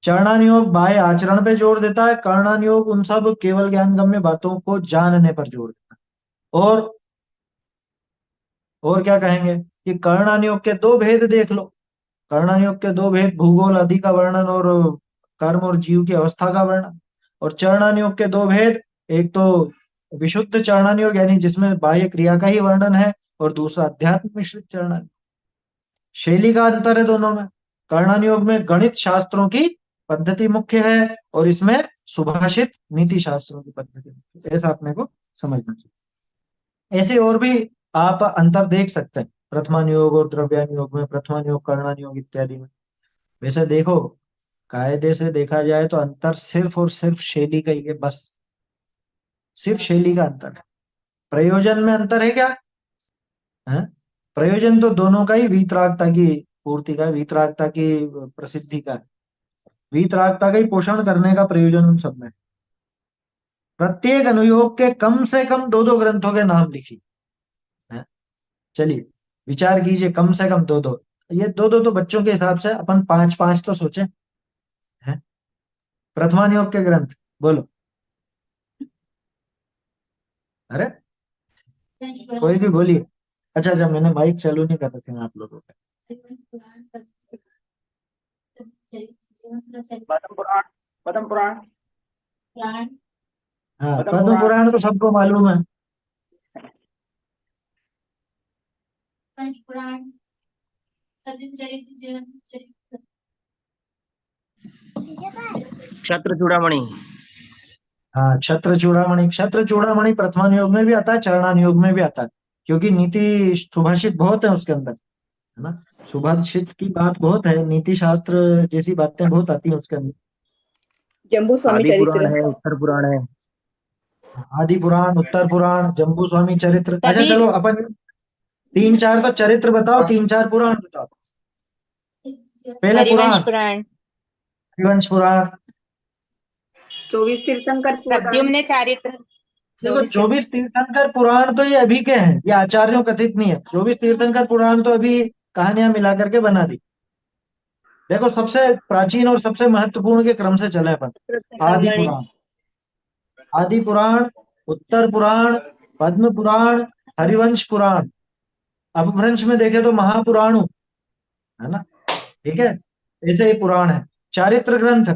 चरणानुयोग बाह्य आचरण पे जोर देता है, कर्णानुयोग उन सब केवल ज्ञान गम्य बातों को जानने पर जोर देता है। और क्या कहेंगे कि कर्णानुयोग के दो भेद देख लो। कर्णानुयोग के दो भेद, भूगोल आदि का वर्णन और कर्म और जीव की अवस्था का वर्णन। और चरणानुयोग के दो भेद, एक तो विशुद्ध चरणानुयोग यानी जिसमें बाह्य क्रिया का ही वर्णन है, और दूसरा अध्यात्म मिश्रित चरणानुयोग। शैली का अंतर है दोनों में। कर्णानुयोग में गणित शास्त्रों की पद्धति मुख्य है और इसमें सुभाषित नीति शास्त्रों की पद्धति मुख्य है। ऐसा अपने को समझना चाहिए। ऐसे और भी आप अंतर देख सकते हैं प्रथमानुयोग और द्रव्यानुयोग में, प्रथमानुयोग कर्णानुयोग इत्यादि में। वैसे देखो, कायदे से देखा जाए तो अंतर सिर्फ और सिर्फ शैली का ही है, बस सिर्फ शैली का अंतर है। प्रयोजन में अंतर है क्या है? प्रयोजन तो दोनों का ही वीतरागता की पूर्ति का है, वीतरागता की प्रसिद्धि का है, वीतरागता का ही पोषण करने का प्रयोजन उन सब में है। प्रत्येक अनुयोग के कम से कम दो दो ग्रंथों के नाम लिखिए। है? चलिए विचार कीजिए, कम से कम दो दो। ये दो दो तो बच्चों के हिसाब से अपन पांच पांच तो सोचे हैं। प्रथमानुयोग के ग्रंथ बोलो। अरे कोई भी बोलिए। अच्छा अच्छा, मैंने माइक चालू नहीं कर रखे हैं आप लोगों के। पद्म पुराण, पद्म पुराण, हाँ, पद्म पद्म पुराण, पुराण तो सबको मालूम है। क्षत्र चूड़ामणि। हाँ, क्षत्र चूड़ामणि, क्षत्र चूड़ामणि प्रथमानुयोग में भी आता है, चरणानुयोग में भी आता है, क्योंकि नीति सुभाषित बहुत है उसके अंदर, है ना। सुभाषित की बात बहुत है, नीति शास्त्र जैसी बातें बहुत आती है उसके अंदर। जम्बू स्वामी आदि पुराण चरित्र। है, उत्तर पुराण है। आदि पुराण, उत्तर पुराण, जम्बू स्वामी चरित्र। अच्छा तभी चलो अपन तीन चार तो चरित्र बताओ, तीन चार पुराण बताओ। पहले हरिवंश पुराण, पुराण, हरिवंश पुराण। 24 तीर्थंकर पुराण। प्रद्युम्न चारित्र, देखो 24 24 तीर्थंकर पुराण तो ये अभी के हैं, ये आचार्यों कथित नहीं है। 24 तीर्थंकर पुराण तो अभी कहानियां मिला करके बना दी। देखो सबसे प्राचीन और सबसे महत्वपूर्ण के क्रम से चले अपन। आदि चिंतामणि। पुराण, आदि पुराण, उत्तर पुराण, पद्म पुराण, हरिवंश पुराण। अपभ्रंश में देखे तो महापुराणु, है ना। ठीक है, ऐसे ही पुराण है। चारित्र ग्रंथ,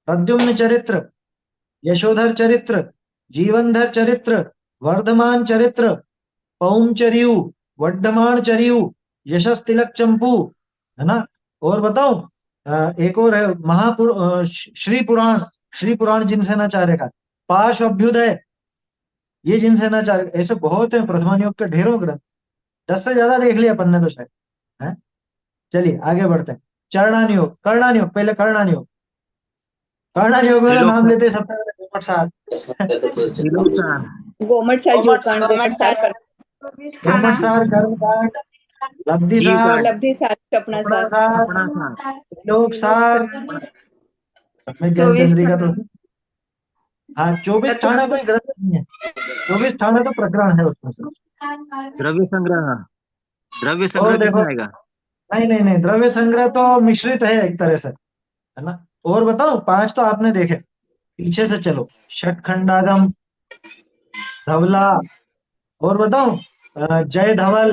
प्रद्युम्न चरित्र, यशोधर चरित्र, जीवनधर चरित्र, वर्धमान चरित्र, पौंचर्यु, वर्धमान चर्यु, यशस तिलक चंपू, है ना। और बताओ, एक और है श्री पुराण, श्री पुराण जिनसे न चारे का, पाश अभ्युदय, ये जिनसे ना चार, ऐसे बहुत है प्रथमान योग के ढेरों ग्रंथ, 10 से ज्यादा देख लिया अपन ने तो शायद है। चलिए आगे बढ़ते हैं। चरणान योग, कर्णान योग, पहले कर्णान योग। कर्णान योग में तो त्रिलोक नाम लेते हैं सबसे पहले गोमट सार। त्रिलोक सार, गोमट सार, गोमट जीवकांड, सार, गोमट सार, गोमट सार, कर्मकांड, लब्धि सार, जीवकांड, लब्धि सार, सपना अपना सार, सार, अपना सार, त्रिलोक सार, सम्यक ज्ञान 24 चंद्रिका तो थाना, है। हाँ 24 ठाणा कोई ग्रंथ नहीं है, 24 ठाणा तो प्रकरण है उसमें से। द्रव्य संग्रह, द्रव्य और संग्रह देखो, किसमें आएगा? नहीं नहीं नहीं, द्रव्य संग्रह तो मिश्रित है एक तरह से, है ना। और बताओ, 5 तो आपने देखे, पीछे से चलो। षटखंडागम, धवला, और बताओ, जय धवल,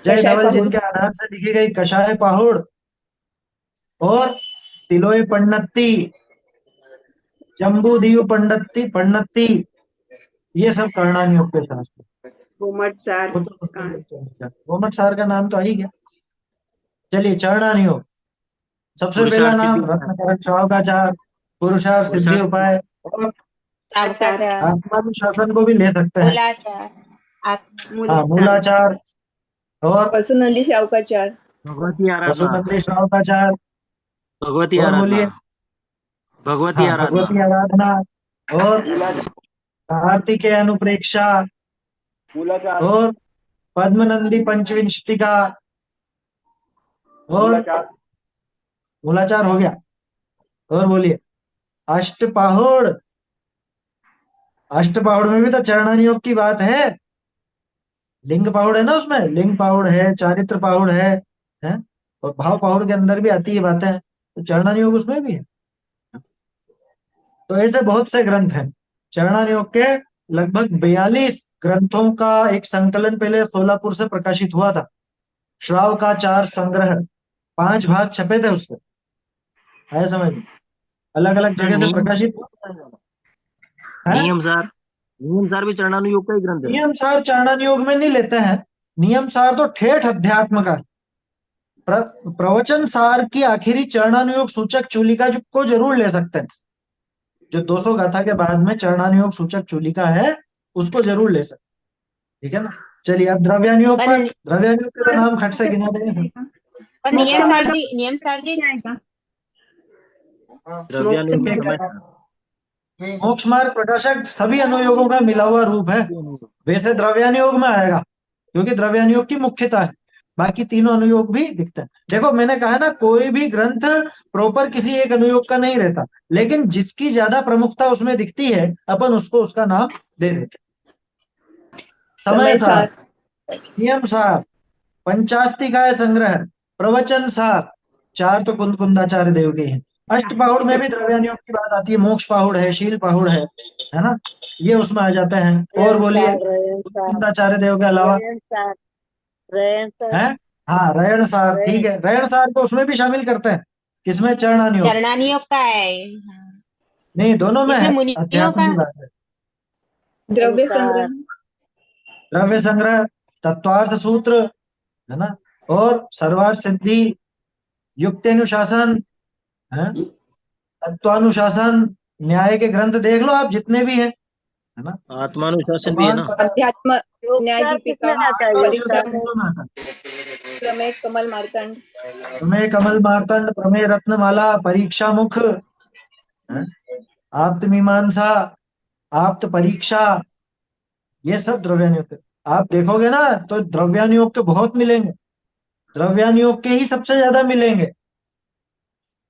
जय कषाय धवल पहुड़, जिनके आधार से लिखी गई कषाय पाहुड़, और तिलोय पंडत्ती, जम्बूदीव पंडत्ती पंडत्ती, ये सब कर्णान योग के शास्त्र। गोमट सार, वो तो कांड, गोमट सार का नाम तो आ ही गया। चलिए चरणान योग, सबसे पहला पुरुषार्थ सिद्धि नाम उपाय, रत्न चार, पुरुषार्थ सिद्धि पुरुषार्थ उपाय, और आचार, आत्मानुशासन को भी ले सकते हैं। मूलाचार, हाँ मूलाचार, मूलाचार, और वसुनंदी शावकाचार, भगवती आराधना, वसुमंत्री श्रावकाचार, भगवती और आराधना, बोलिए। भगवती हाँ आराधना, भगवती आराधना, और मूलाचार, कार्तिकेय अनुप्रेक्षा, मूलाचार, और पद्मनंदी पंचविंशिका, और मूलाचार, मूलाचार हो गया। और बोलिए अष्टपाहुड़, अष्टपाहुड़ में भी तो चरणान योग की बात है। लिंग पाहुड़ है ना उसमें, लिंग पाहुड़ है, चारित्र पाहुड़ है, और भाव पाहुड़ के अंदर भी आती है बातें, तो चरणान योग उसमें भी है। तो ऐसे बहुत से ग्रंथ हैं चरणान योग के। लगभग 42 ग्रंथों का एक संकलन पहले सोलापुर से प्रकाशित हुआ था। श्राव का 4 संग्रह, 5 भाग छपे थे उसके, आया समझ में, अलग अलग सर जगह से नियम, प्रकाशित हुआ है। नियम सार, नियम सार भी चरणानुयोग का ही ग्रंथ है। नियम सार चाणन योग में नहीं लेते हैं, नियम सार तो ठेठ अध्यात्म का। प्रवचन सार की आखिरी चरणानुयोग सूचक चूलिका जो को जरूर ले सकते हैं, जो 200 गाथा के बाद में चरणानुयोग सूचक चूलिका है, उसको जरूर ले सकते हैं, ठीक है ना। चलिए अब द्रव्यानुयोग पर, द्रव्यानुयोग के तो नाम खट से गिना देंगे सब। और नियम सार जी, क्या आएगा? द्रव्यानुयोग में ठीक समय है, सार, मोक्ष मार्ग प्रकाशक सभी अनुयोगों का मिला हुआ रूप है। वैसे द्रव्यानुयोग में आएगा, क्योंकि द्रव्यानुयोग की मुख्यता है, बाकी तीनों अनुयोग भी दिखते हैं। देखो मैंने कहा ना, कोई भी ग्रंथ प्रॉपर किसी एक अनुयोग का नहीं रहता, लेकिन जिसकी ज्यादा प्रमुखता उसमें दिखती है, अपन उसको उसका नाम दे देते हैं। समय समय सार, सार, नियम सार, पंचास्तिकाय संग्रह, प्रवचन सार, 4 तो कुंद कुंदाचार्य देव के हैं। अष्ट पाहुड़ में भी द्रव्यानुयोग की बात आती है, मोक्ष पाहुड़ है, शील पाहुड़ है ना, ये उसमें आ जाते हैं। और बोलिए कुंदाचार्य देव के अलावा है। हाँ रयण सार, ठीक है, रयण सार को उसमें भी शामिल करते हैं, किसमें, चरणानुयोग। चरणानियोग का है। हाँ। नहीं दोनों में इसमें है, मुनियों अध्यात्म का, की बात है। द्रव्य संग्रह, द्रव्य संग्रह, तत्वार्थ सूत्र, है ना, और सर्वार्थ सिद्धि, युक्तानुशासन, है, तत्वानुशासन, न्याय के ग्रंथ देख लो आप जितने भी हैं, है ना। आत्मानुशासन भी है प्रमाण ना। पत्र, अध्यात्म, न्याय दीपिका, परिष्कार, दोनों में आता है। प्रमेय, कमल मार्तंड, प्रमेय कमल मार्तंड, प्रमेय रत्नमाला, परीक्षा मुख, है, आप्त मीमांसा, आप्त परीक्षा, ये सब द्रव्यानुयोग के। आप देखोगे ना तो द्रव्यानुयोग के बहुत मिलेंगे, द्रव्यानुयोग के ही सबसे ज्यादा मिलेंगे।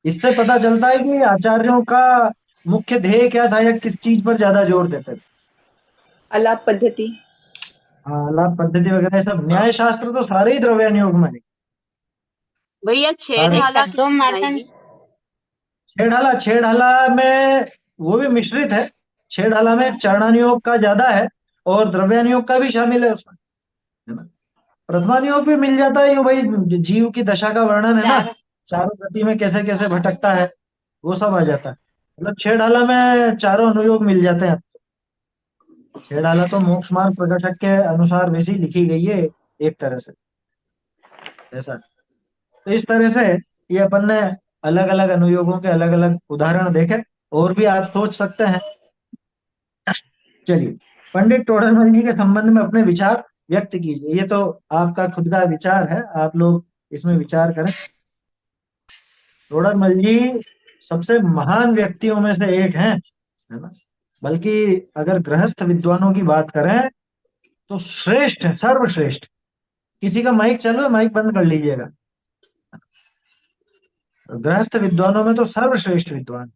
इससे पता चलता है कि आचार्यों का मुख्य ध्येय क्या था, या किस चीज पर ज्यादा जोर देते थे। आलाप पद्धति, हाँ लाभ पद्धति वगैरह सब, न्याय शास्त्र तो सारे ही द्रव्यानुयोग में है, भैया सारे। शब्दों मार्तंड, छेड़ाला, छेड़ाला में वो भी मिश्रित है, छेड़ाला में चरणानुयोग का ज्यादा है, और द्रव्यानुयोग का भी शामिल है उसमें, है ना। प्रथमानुयोग भी मिल जाता है, यूं भाई जीव की दशा का वर्णन है ना, चार, चारों गति में कैसे कैसे भटकता है, वो सब आ जाता है। मतलब छेड़ाला में चारों अनुयोग मिल जाते हैं। छेड़ाला तो मोक्ष मार्ग प्रकाशक के अनुसार वैसी लिखी गई है, एक तरह से ऐसा। तो इस तरह से ये अपन ने अलग अलग अनुयोगों के अलग अलग उदाहरण देखे, और भी आप सोच सकते हैं। चलिए पंडित टोडरमल जी के संबंध में अपने विचार व्यक्त कीजिए। ये तो आपका खुद का विचार है, आप लोग इसमें विचार करें। टोडरमल जी सबसे महान व्यक्तियों में से एक हैं, है ना। बल्कि अगर गृहस्थ विद्वानों की बात करें तो श्रेष्ठ है, सर्वश्रेष्ठ। किसी का माइक चालू है, माइक बंद कर लीजिएगा। गृहस्थ विद्वानों में तो सर्वश्रेष्ठ विद्वान।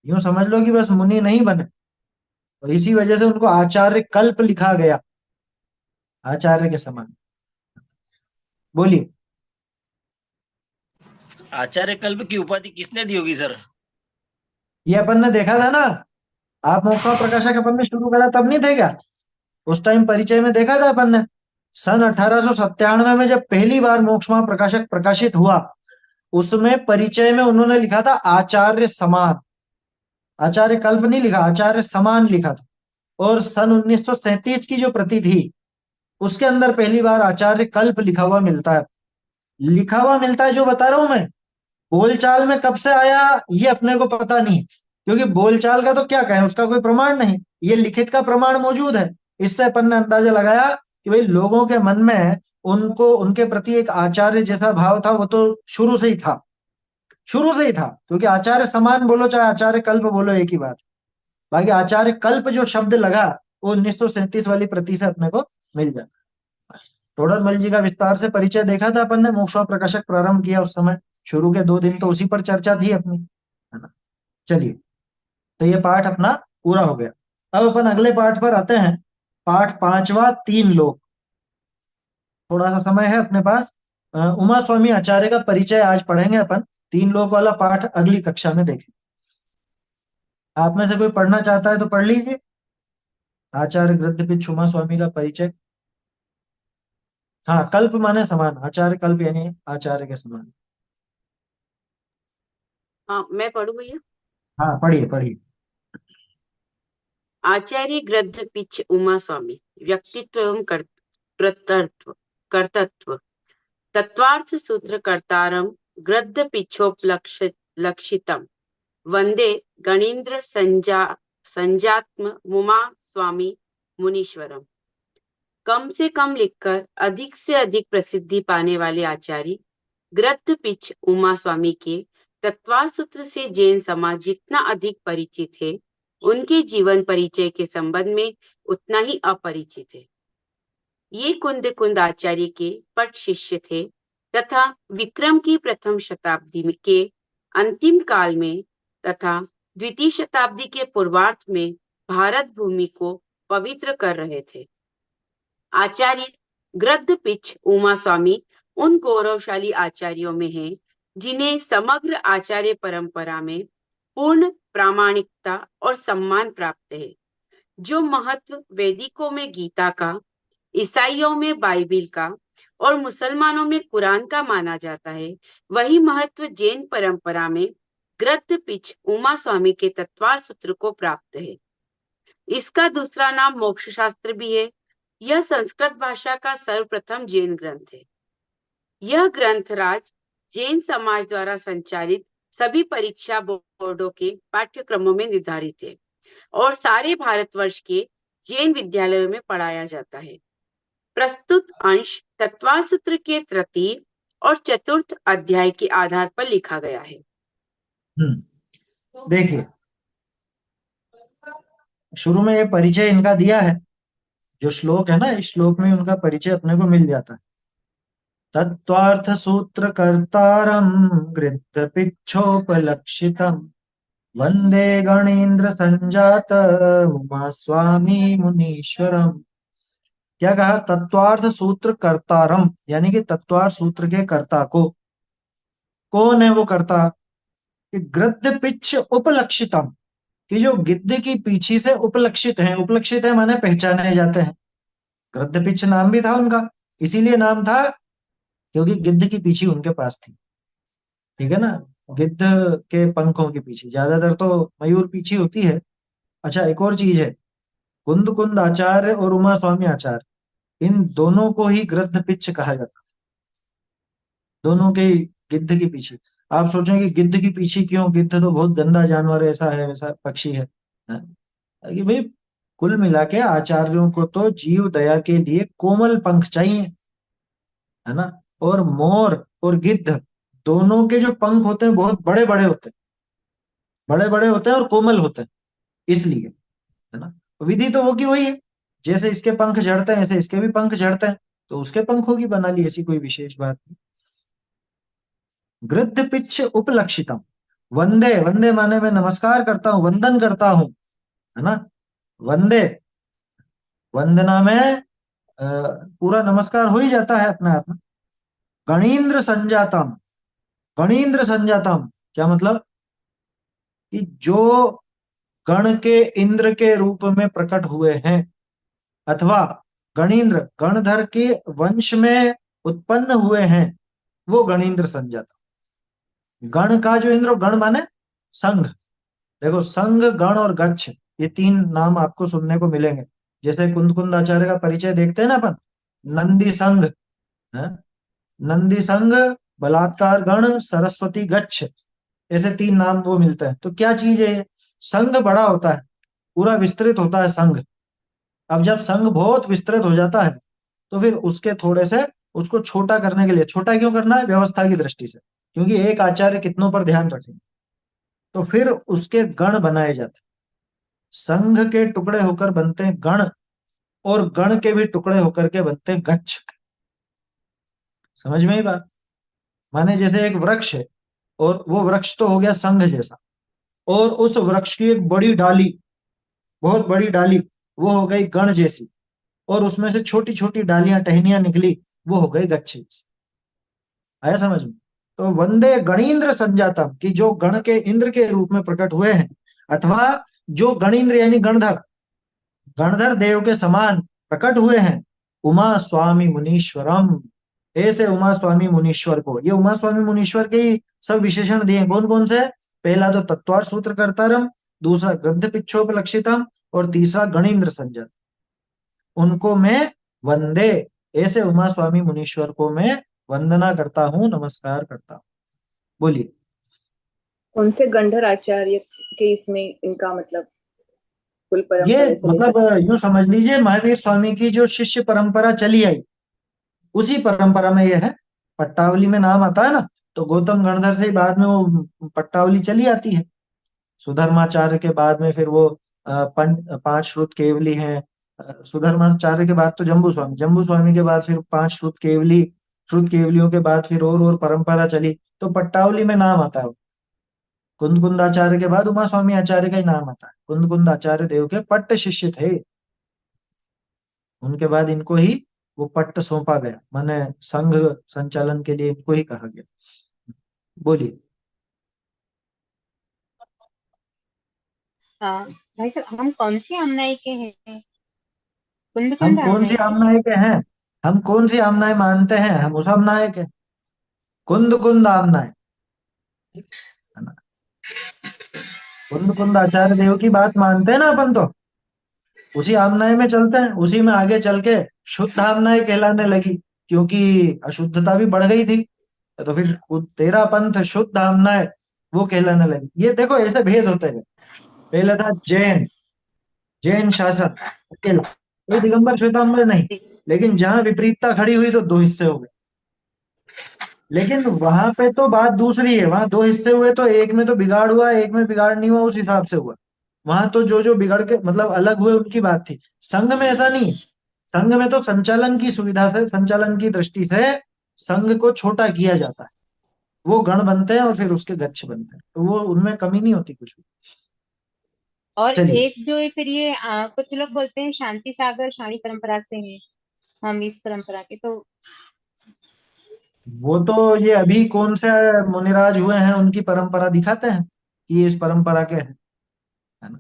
यूं समझ लो कि बस मुनि नहीं बने, और इसी वजह से उनको आचार्य कल्प लिखा गया, आचार्य के समान। बोलिए। आचार्य कल्प की उपाधि किसने दी होगी सर? ये अपन ने देखा था ना, आप मोक्षमा प्रकाशक अपन ने शुरू करा तब नहीं थे क्या? उस टाइम परिचय में देखा था अपन ने। सन 1897 में जब पहली बार मोक्षमा प्रकाशक प्रकाशित हुआ, उसमें परिचय में उन्होंने लिखा था आचार्य समान। आचार्य कल्प नहीं लिखा, आचार्य समान लिखा था। और सन 1937 की जो प्रति थी, उसके अंदर पहली बार आचार्य कल्प लिखा हुआ मिलता है। लिखा हुआ मिलता है जो बता रहा हूं मैं, बोलचाल में कब से आया ये अपने को पता नहीं, क्योंकि बोलचाल का तो क्या कहें, उसका कोई प्रमाण नहीं। ये लिखित का प्रमाण मौजूद है। इससे अपन ने अंदाजा लगाया कि भाई लोगों के मन में उनको उनके प्रति एक आचार्य जैसा भाव था, वो तो शुरू से ही था, शुरू से ही था। क्योंकि आचार्य समान बोलो चाहे आचार्य कल्प बोलो, एक ही बात। बाकी आचार्य कल्प जो शब्द लगा वो 1937 वाली प्रति से अपने को मिल जाता। टोडरमल जी का विस्तार से परिचय देखा था अपन ने, मोक्षमा प्रकाशक प्रारंभ किया उस समय, शुरू के 2 दिन तो उसी पर चर्चा थी अपनी, है ना। चलिए, तो ये पाठ अपना पूरा हो गया। अब अपन अगले पाठ पर आते हैं। पाठ 5वां, 3 लोग। थोड़ा सा समय है अपने पास। उमा स्वामी आचार्य का परिचय आज पढ़ेंगे अपन। 3 लोग वाला पाठ अगली कक्षा में देखें। आप में से कोई पढ़ना चाहता है तो पढ़ लीजिए। आचार्य गृध्यपिच उमा स्वामी का परिचय। हाँ, कल्प माने समान, आचार्य कल्प यानी आचार्य के समान। हाँ, मैं पढ़ू भैया। हाँ, पढ़िए पढ़िए। आचार्य गृध्र पिच उमा स्वामी व्यक्तित्व एवं कर्तृत्व कर्तत्व तत्वार्थ सूत्र कर्तारम गृध्र पिछोपलक्षितम वंदे गणेन्द्र संजात्म मुमा स्वामी मुनीश्वरम। कम से कम लिखकर अधिक से अधिक प्रसिद्धि पाने वाले आचार्य गृध्र पिच उमा स्वामी के तत्वार सूत्र से जैन समाज जितना अधिक परिचित है, उनके जीवन परिचय के संबंध में उतना ही अपरिचित है। ये कुंद आचार्य के पट शिष्य थे तथा विक्रम की प्रथम शताब्दी के अंतिम काल में तथा द्वितीय शताब्दी के पूर्वार्ध में भारत भूमि को पवित्र कर रहे थे। आचार्य गृध्र पिच उमा स्वामी उन गौरवशाली आचार्यों में हैं जिन्हें समग्र आचार्य परंपरा में पूर्ण प्रामाणिकता और सम्मान प्राप्त है। जो महत्व वैदिकों में गीता का, ईसाइयों में बाइबिल का और मुसलमानों में कुरान का माना जाता है, वही महत्व जैन परंपरा में गृध्र पिच उमा स्वामी के तत्वार सूत्र को प्राप्त है। इसका दूसरा नाम मोक्ष शास्त्र भी है। यह संस्कृत भाषा का सर्वप्रथम जैन ग्रंथ है। यह ग्रंथराज जैन समाज द्वारा संचालित सभी परीक्षा बोर्डों के पाठ्यक्रमों में निर्धारित है और सारे भारतवर्ष के जैन विद्यालयों में पढ़ाया जाता है। प्रस्तुत अंश तत्वार सूत्र के तृतीय और चतुर्थ अध्याय के आधार पर लिखा गया है। देखिए, शुरू में ये परिचय इनका दिया है। जो श्लोक है ना, इस श्लोक में उनका परिचय अपने को मिल जाता है। तत्वार्थ सूत्र कर्तारम गृध्र पिच्छोपलक्षितम वंदे गणेन्द्र संजात उमा स्वामी मुनीश्वरम। क्या कहा? तत्वार्थ सूत्र कर्तारम, यानी कि तत्वार्थ सूत्र के कर्ता को। कौन है वो कर्ता? कि गृध्र पिच्छ उपलक्षितम, कि जो गिद्ध की पीछी से उपलक्षित है। उपलक्षित है माने पहचाने जाते हैं। गृध्र पिच्छ नाम भी था उनका, इसीलिए नाम था क्योंकि गिद्ध की पीछी उनके पास थी। ठीक है ना, गिद्ध के पंखों के पीछे, ज्यादातर तो मयूर पीछी होती है। अच्छा, एक और चीज है, कुंद कुंद आचार्य और उमा स्वामी आचार्य, इन दोनों को ही गृध्र पिच्छ कहा जाता है। दोनों के गिद्ध की पीछे। आप सोचेंगे गिद्ध की पीछी क्यों? गिद्ध तो बहुत गंदा जानवर है, ऐसा है वैसा पक्षी है, हाँ? कि भाई कुल मिला के आचार्यों को तो जीव दया के लिए कोमल पंख चाहिए, है ना। और मोर और गिद्ध दोनों के जो पंख होते हैं बहुत बड़े बड़े होते हैं, बड़े बड़े होते हैं और कोमल होते हैं, इसलिए, है ना। विधि तो होगी वही है, जैसे इसके पंख झड़ते हैं ऐसे इसके भी पंख झड़ते हैं, तो उसके पंखों की बना ली, ऐसी कोई विशेष बात नहीं। गृध्र पिच्छ उपलक्षितम, वंदे, वंदे माने मैं नमस्कार करता हूँ, वंदन करता हूँ, है ना। वंदे, वंदना में पूरा नमस्कार हो ही जाता है अपने आप में। गणीन्द्र संजातम, गणीन्द्र संजातम क्या मतलब, कि जो गण के इंद्र के रूप में प्रकट हुए हैं, अथवा गणीन्द्र गणधर के वंश में उत्पन्न हुए हैं, वो गणीन्द्र संजातम। गण का जो इंद्र, गण माने संघ, देखो संघ, गण और गच्छ, ये तीन नाम आपको सुनने को मिलेंगे। जैसे कुंद कुंद आचार्य का परिचय देखते हैं ना अपन, नंदी संघ है, नंदी संघ, बलात्कार गण, सरस्वती गच्छ, ऐसे तीन नाम वो मिलते हैं। तो क्या चीज है ये, संघ बड़ा होता है, पूरा विस्तृत होता है संघ। अब जब संघ बहुत विस्तृत हो जाता है तो फिर उसके थोड़े से उसको छोटा करने के लिए, छोटा क्यों करना है, व्यवस्था की दृष्टि से, क्योंकि एक आचार्य कितनों पर ध्यान रखेंगे, तो फिर उसके गण बनाए जाते हैं। संघ के टुकड़े होकर बनते हैं गण, और गण के भी टुकड़े होकर के बनते हैं गच्छ। समझ में ही बात, माने जैसे एक वृक्ष है, और वो वृक्ष तो हो गया संघ जैसा, और उस वृक्ष की एक बड़ी डाली, बहुत बड़ी डाली, वो हो गई गण जैसी, और उसमें से छोटी छोटी डालियां टहनियां निकली, वो हो गई गच्छ जैसी। आया समझ में। तो वंदे गणीन्द्र संजातम, कि जो गण के इंद्र के रूप में प्रकट हुए हैं, अथवा जो गणीन्द्र यानी गणधर, गणधर देव के समान प्रकट हुए हैं, उमा स्वामी मुनीश्वरम, ऐसे उमा स्वामी मुनीश्वर को। ये उमा स्वामी मुनीश्वर के ही सब विशेषण दिए, कौन कौन से, पहला तो तत्वार सूत्र कर्तारम, दूसरा ग्रंथ पिच्छोपलक्षितम, और तीसरा गणीन्द्र संजत। उनको मैं वंदे, ऐसे उमा स्वामी मुनीश्वर को मैं वंदना करता हूँ, नमस्कार करता हूँ। बोलिए। कौन से गंधर आचार्य के इसमें इनका मतलब कुल ये परंपरा से ले मतलब सकते यूं समझ लीजिए, महावीर स्वामी की जो शिष्य परंपरा चली आई, उसी परंपरा में ये है। पट्टावली में नाम आता है ना, तो गौतम गणधर से ही बाद में वो पट्टावली चली आती है। सुधर्माचार्य के बाद में फिर वो पांच श्रुत केवली हैं। सुधर्माचार्य के बाद तो जम्बू स्वामी, जम्बू स्वामी के बाद फिर पांच श्रुत केवली, श्रुत केवलियों के बाद फिर और परंपरा चली, तो पट्टावली में नाम आता है। कुंद कुंद आचार्य के बाद उमा स्वामी आचार्य का ही नाम आता है। कुंद कुंद आचार्य देव के पट्ट शिष्य थे, उनके बाद इनको ही वो पट्ट सौंपा गया, माने संघ संचालन के लिए इनको ही कहा गया। बोलिए। भाई साहब, हम कौन सी आमनाई के हैं? कुंद हम कुंद कौन सी आमनाई के? आमनाय के हैं, हम कौन सी आमनाय मानते हैं, हम उस आमनाय के, कुंद कुंद आमनाय, है ना। कुंद कुंद आचार्य देव की बात मानते हैं ना अपन, तो उसी आमनाय में चलते हैं, उसी में आगे चल के शुद्ध आमनाय कहलाने लगी, क्योंकि अशुद्धता भी बढ़ गई थी, तो फिर तेरा पंथ शुद्ध आमनाय वो कहलाने लगी। ये देखो ऐसे भेद होते गए, पहले था जैन, जैन शासन अकेला, कोई दिगंबर श्वेतांबर नहीं, लेकिन जहां विपरीतता खड़ी हुई तो दो हिस्से हो गए। लेकिन वहां पे तो बात दूसरी है, वहां दो हिस्से हुए तो एक में तो बिगाड़ हुआ, एक में बिगाड़ नहीं हुआ, उस हिसाब से हुआ। वहां तो जो जो बिगड़ के मतलब अलग हुए उनकी बात थी। संघ में ऐसा नहीं है, संघ में तो संचालन की सुविधा से, संचालन की दृष्टि से संघ को छोटा किया जाता है, वो गण बनते हैं और फिर उसके गच्छ बनते हैं, तो वो उनमें कमी नहीं होती कुछ भी। और चलिए। एक जो है फिर ये कुछ लोग बोलते हैं शांति सागर शाही परंपरा से है, हम इस परंपरा के तो। वो तो ये अभी कौन से मुनिराज हुए हैं उनकी परंपरा दिखाते हैं कि ये इस परंपरा के हैं, है ना।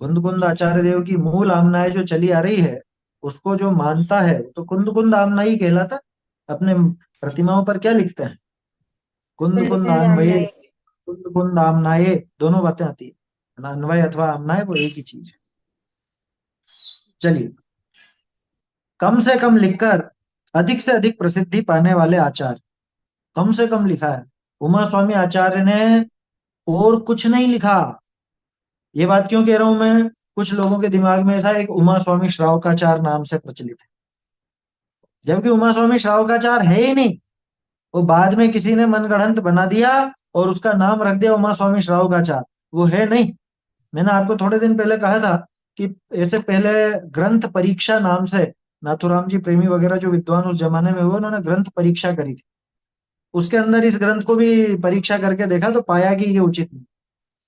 कुंद कुंद आचार्य देव की मूल आमनाय जो चली आ रही है, उसको जो मानता है तो कुंद कुंद आमना ही कहलाता। अपने प्रतिमाओं पर क्या लिखते हैं, कुंद कुंद कुंद कुंद आन्वये, आमनाई। कुंद कुंद आमनाये, दोनों बातें आती है ना, अन्वय अथवा आमनाय वो एक ही चीज है। चलिए। कम से कम लिखकर अधिक से अधिक प्रसिद्धि पाने वाले आचार्य, कम से कम लिखा है उमा स्वामी आचार्य ने, और कुछ नहीं लिखा। ये बात क्यों कह रहा हूं मैं, कुछ लोगों के दिमाग में ऐसा एक उमा स्वामी श्रावकाचार नाम से प्रचलित है, जबकि उमा स्वामी श्रावकाचार है ही नहीं। वो बाद में किसी ने मनगढ़ंत बना दिया और उसका नाम रख दिया उमा स्वामी श्रावकाचार, वो है नहीं। मैंने आपको थोड़े दिन पहले कहा था कि ऐसे पहले ग्रंथ परीक्षा नाम से नाथुराम जी प्रेमी वगैरह जो विद्वान उस जमाने में हुए, उन्होंने ग्रंथ परीक्षा करी थी। उसके अंदर इस ग्रंथ को भी परीक्षा करके देखा तो पाया कि ये उचित नहीं।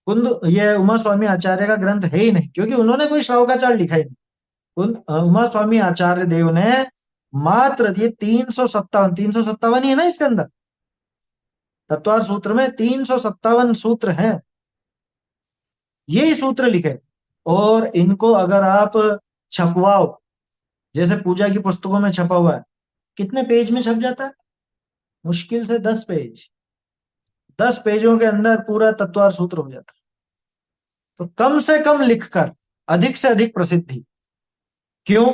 कुंद ये उमा स्वामी आचार्य का ग्रंथ है ही नहीं, क्योंकि उन्होंने कोई श्रावकाचार लिखा ही नहीं। उमा स्वामी आचार्य देव ने मात्र ये 357 ही है ना इसके अंदर, तत्वार सूत्र में 357 सूत्र हैं, यही सूत्र लिखे। और इनको अगर आप छपवाओ, जैसे पूजा की पुस्तकों में छपा हुआ है, कितने पेज में छप जाता है? मुश्किल से 10 पेज। 10 पेजों के अंदर पूरा तत्वार सूत्र हो जाता है। तो कम से कम लिखकर अधिक से अधिक प्रसिद्धि क्यों?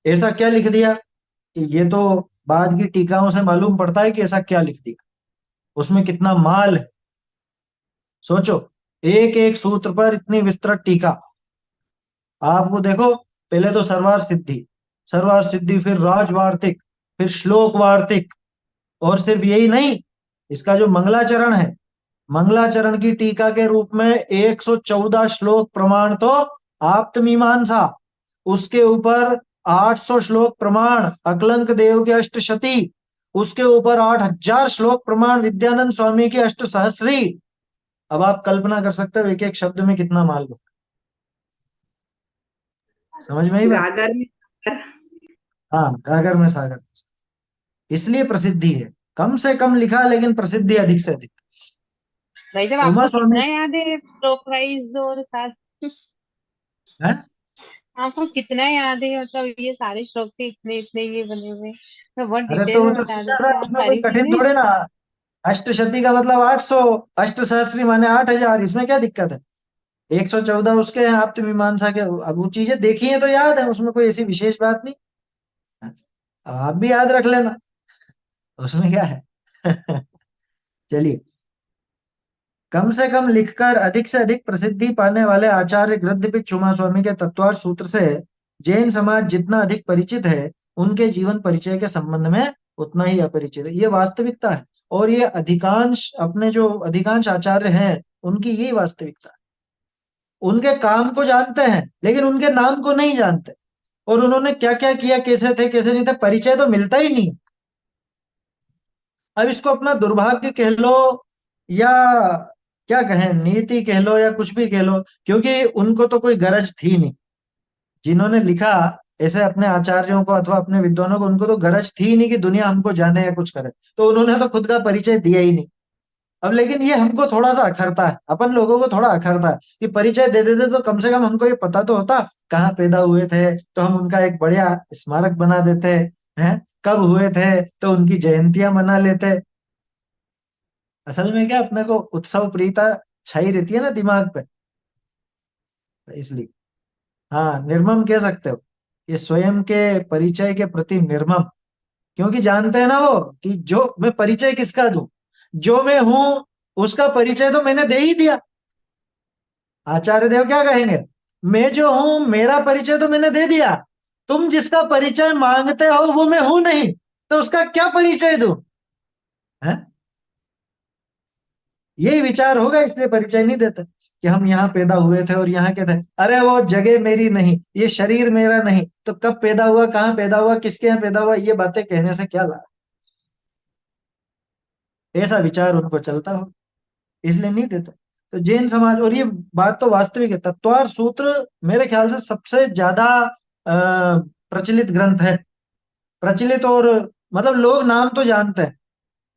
ऐसा क्या लिख दिया कि ये तो बाद की टीकाओं से मालूम पड़ता है कि ऐसा क्या लिख दिया, उसमें कितना माल है। सोचो, एक एक सूत्र पर इतनी विस्तृत टीका। आप वो देखो, पहले तो सर्वार सिद्धि, फिर राजवार्तिक, फिर श्लोक वार्तिक, और सिर्फ यही नहीं, इसका जो मंगलाचरण है, मंगलाचरण की टीका के रूप में 114 श्लोक प्रमाण तो आप्त मीमांसा, उसके ऊपर 800 श्लोक प्रमाण अकलंक देव के अष्टशती, उसके ऊपर 8000 श्लोक प्रमाण विद्यानंद स्वामी के अष्ट सहस्री। अब आप कल्पना कर सकते हो एक एक शब्द में कितना माल हो। समझ में ही बात? गागर में हाँ, गागर में सागर, इसलिए प्रसिद्धि है। कम से कम लिखा लेकिन प्रसिद्धि अधिक से अधिक। भाई जब उमा आपको स्वामी कितना याद है स्ट्रोक वाइज और साथ, है। आपको कितना याद है, मतलब ये सारे श्लोक से इतने इतने ये बने हुए, तो बहुत अरे डिटेल तो वो में तो बता सीधा देते था, हैं आप उसमें कोई सारी कठिन चीजें। थोड़े ना। अष्टशती का मतलब 800, अष्ट सहस्री माने 8000, इसमें क्या दिक्कत है? 114 उसके हैं आप्त मीमांसा के। अब वो चीजें देखी है तो याद है, उसमें कोई ऐसी विशेष बात नहीं। आप भी याद रख लेना, उसमें क्या है। चलिए, कम से कम लिखकर अधिक से अधिक प्रसिद्धि पाने वाले आचार्य गृध्यपीठ उमा स्वामी के तत्वार सूत्र से जैन समाज जितना अधिक परिचित है, उनके जीवन परिचय के संबंध में उतना ही अपरिचित है। ये वास्तविकता है, और ये अधिकांश अपने जो अधिकांश आचार्य हैं उनकी यही वास्तविकता है। उनके काम को जानते हैं लेकिन उनके नाम को नहीं जानते, और उन्होंने क्या क्या किया, कैसे थे कैसे नहीं थे, परिचय तो मिलता ही नहीं। अब इसको अपना दुर्भाग्य कह लो या क्या कहें, नीति कह लो या कुछ भी कह लो, क्योंकि उनको तो कोई गरज थी नहीं। जिन्होंने लिखा ऐसे अपने आचार्यों को अथवा अपने विद्वानों को, उनको तो गरज थी ही नहीं कि दुनिया हमको जाने या कुछ करे, तो उन्होंने तो खुद का परिचय दिया ही नहीं। अब लेकिन ये हमको थोड़ा सा अखरता है, अपन लोगों को थोड़ा अखरता है कि परिचय दे देते तो कम से कम हमको ये पता तो होता कहाँ पैदा हुए थे, तो हम उनका एक बढ़िया स्मारक बना देते हैं, कब हुए थे तो उनकी जयंतियां मना लेते। असल में क्या, अपने को उत्सव प्रियता छाई रहती है ना दिमाग पे, इसलिए। हाँ, निर्मम कह सकते हो, ये स्वयं के परिचय के प्रति निर्मम, क्योंकि जानते हैं ना वो कि जो मैं परिचय किसका दूं, जो मैं हूं उसका परिचय तो मैंने दे ही दिया। आचार्य देव क्या कहेंगे, मैं जो हूं मेरा परिचय तो मैंने दे दिया, तुम जिसका परिचय मांगते हो वो मैं हूं नहीं, तो उसका क्या परिचय दूं? है, यही विचार होगा, इसलिए परिचय नहीं देते कि हम यहाँ पैदा हुए थे और यहाँ के थे। अरे वो जगह मेरी नहीं, ये शरीर मेरा नहीं, तो कब पैदा हुआ, कहाँ पैदा हुआ, किसके यहाँ पैदा हुआ, ये बातें कहने से क्या लाभ? ऐसा विचार उनको चलता हो, इसलिए नहीं देते। तो जैन समाज, और ये बात तो वास्तविक है, तत्वार सूत्र मेरे ख्याल से सबसे ज्यादा प्रचलित ग्रंथ है। प्रचलित और मतलब लोग नाम तो जानते हैं,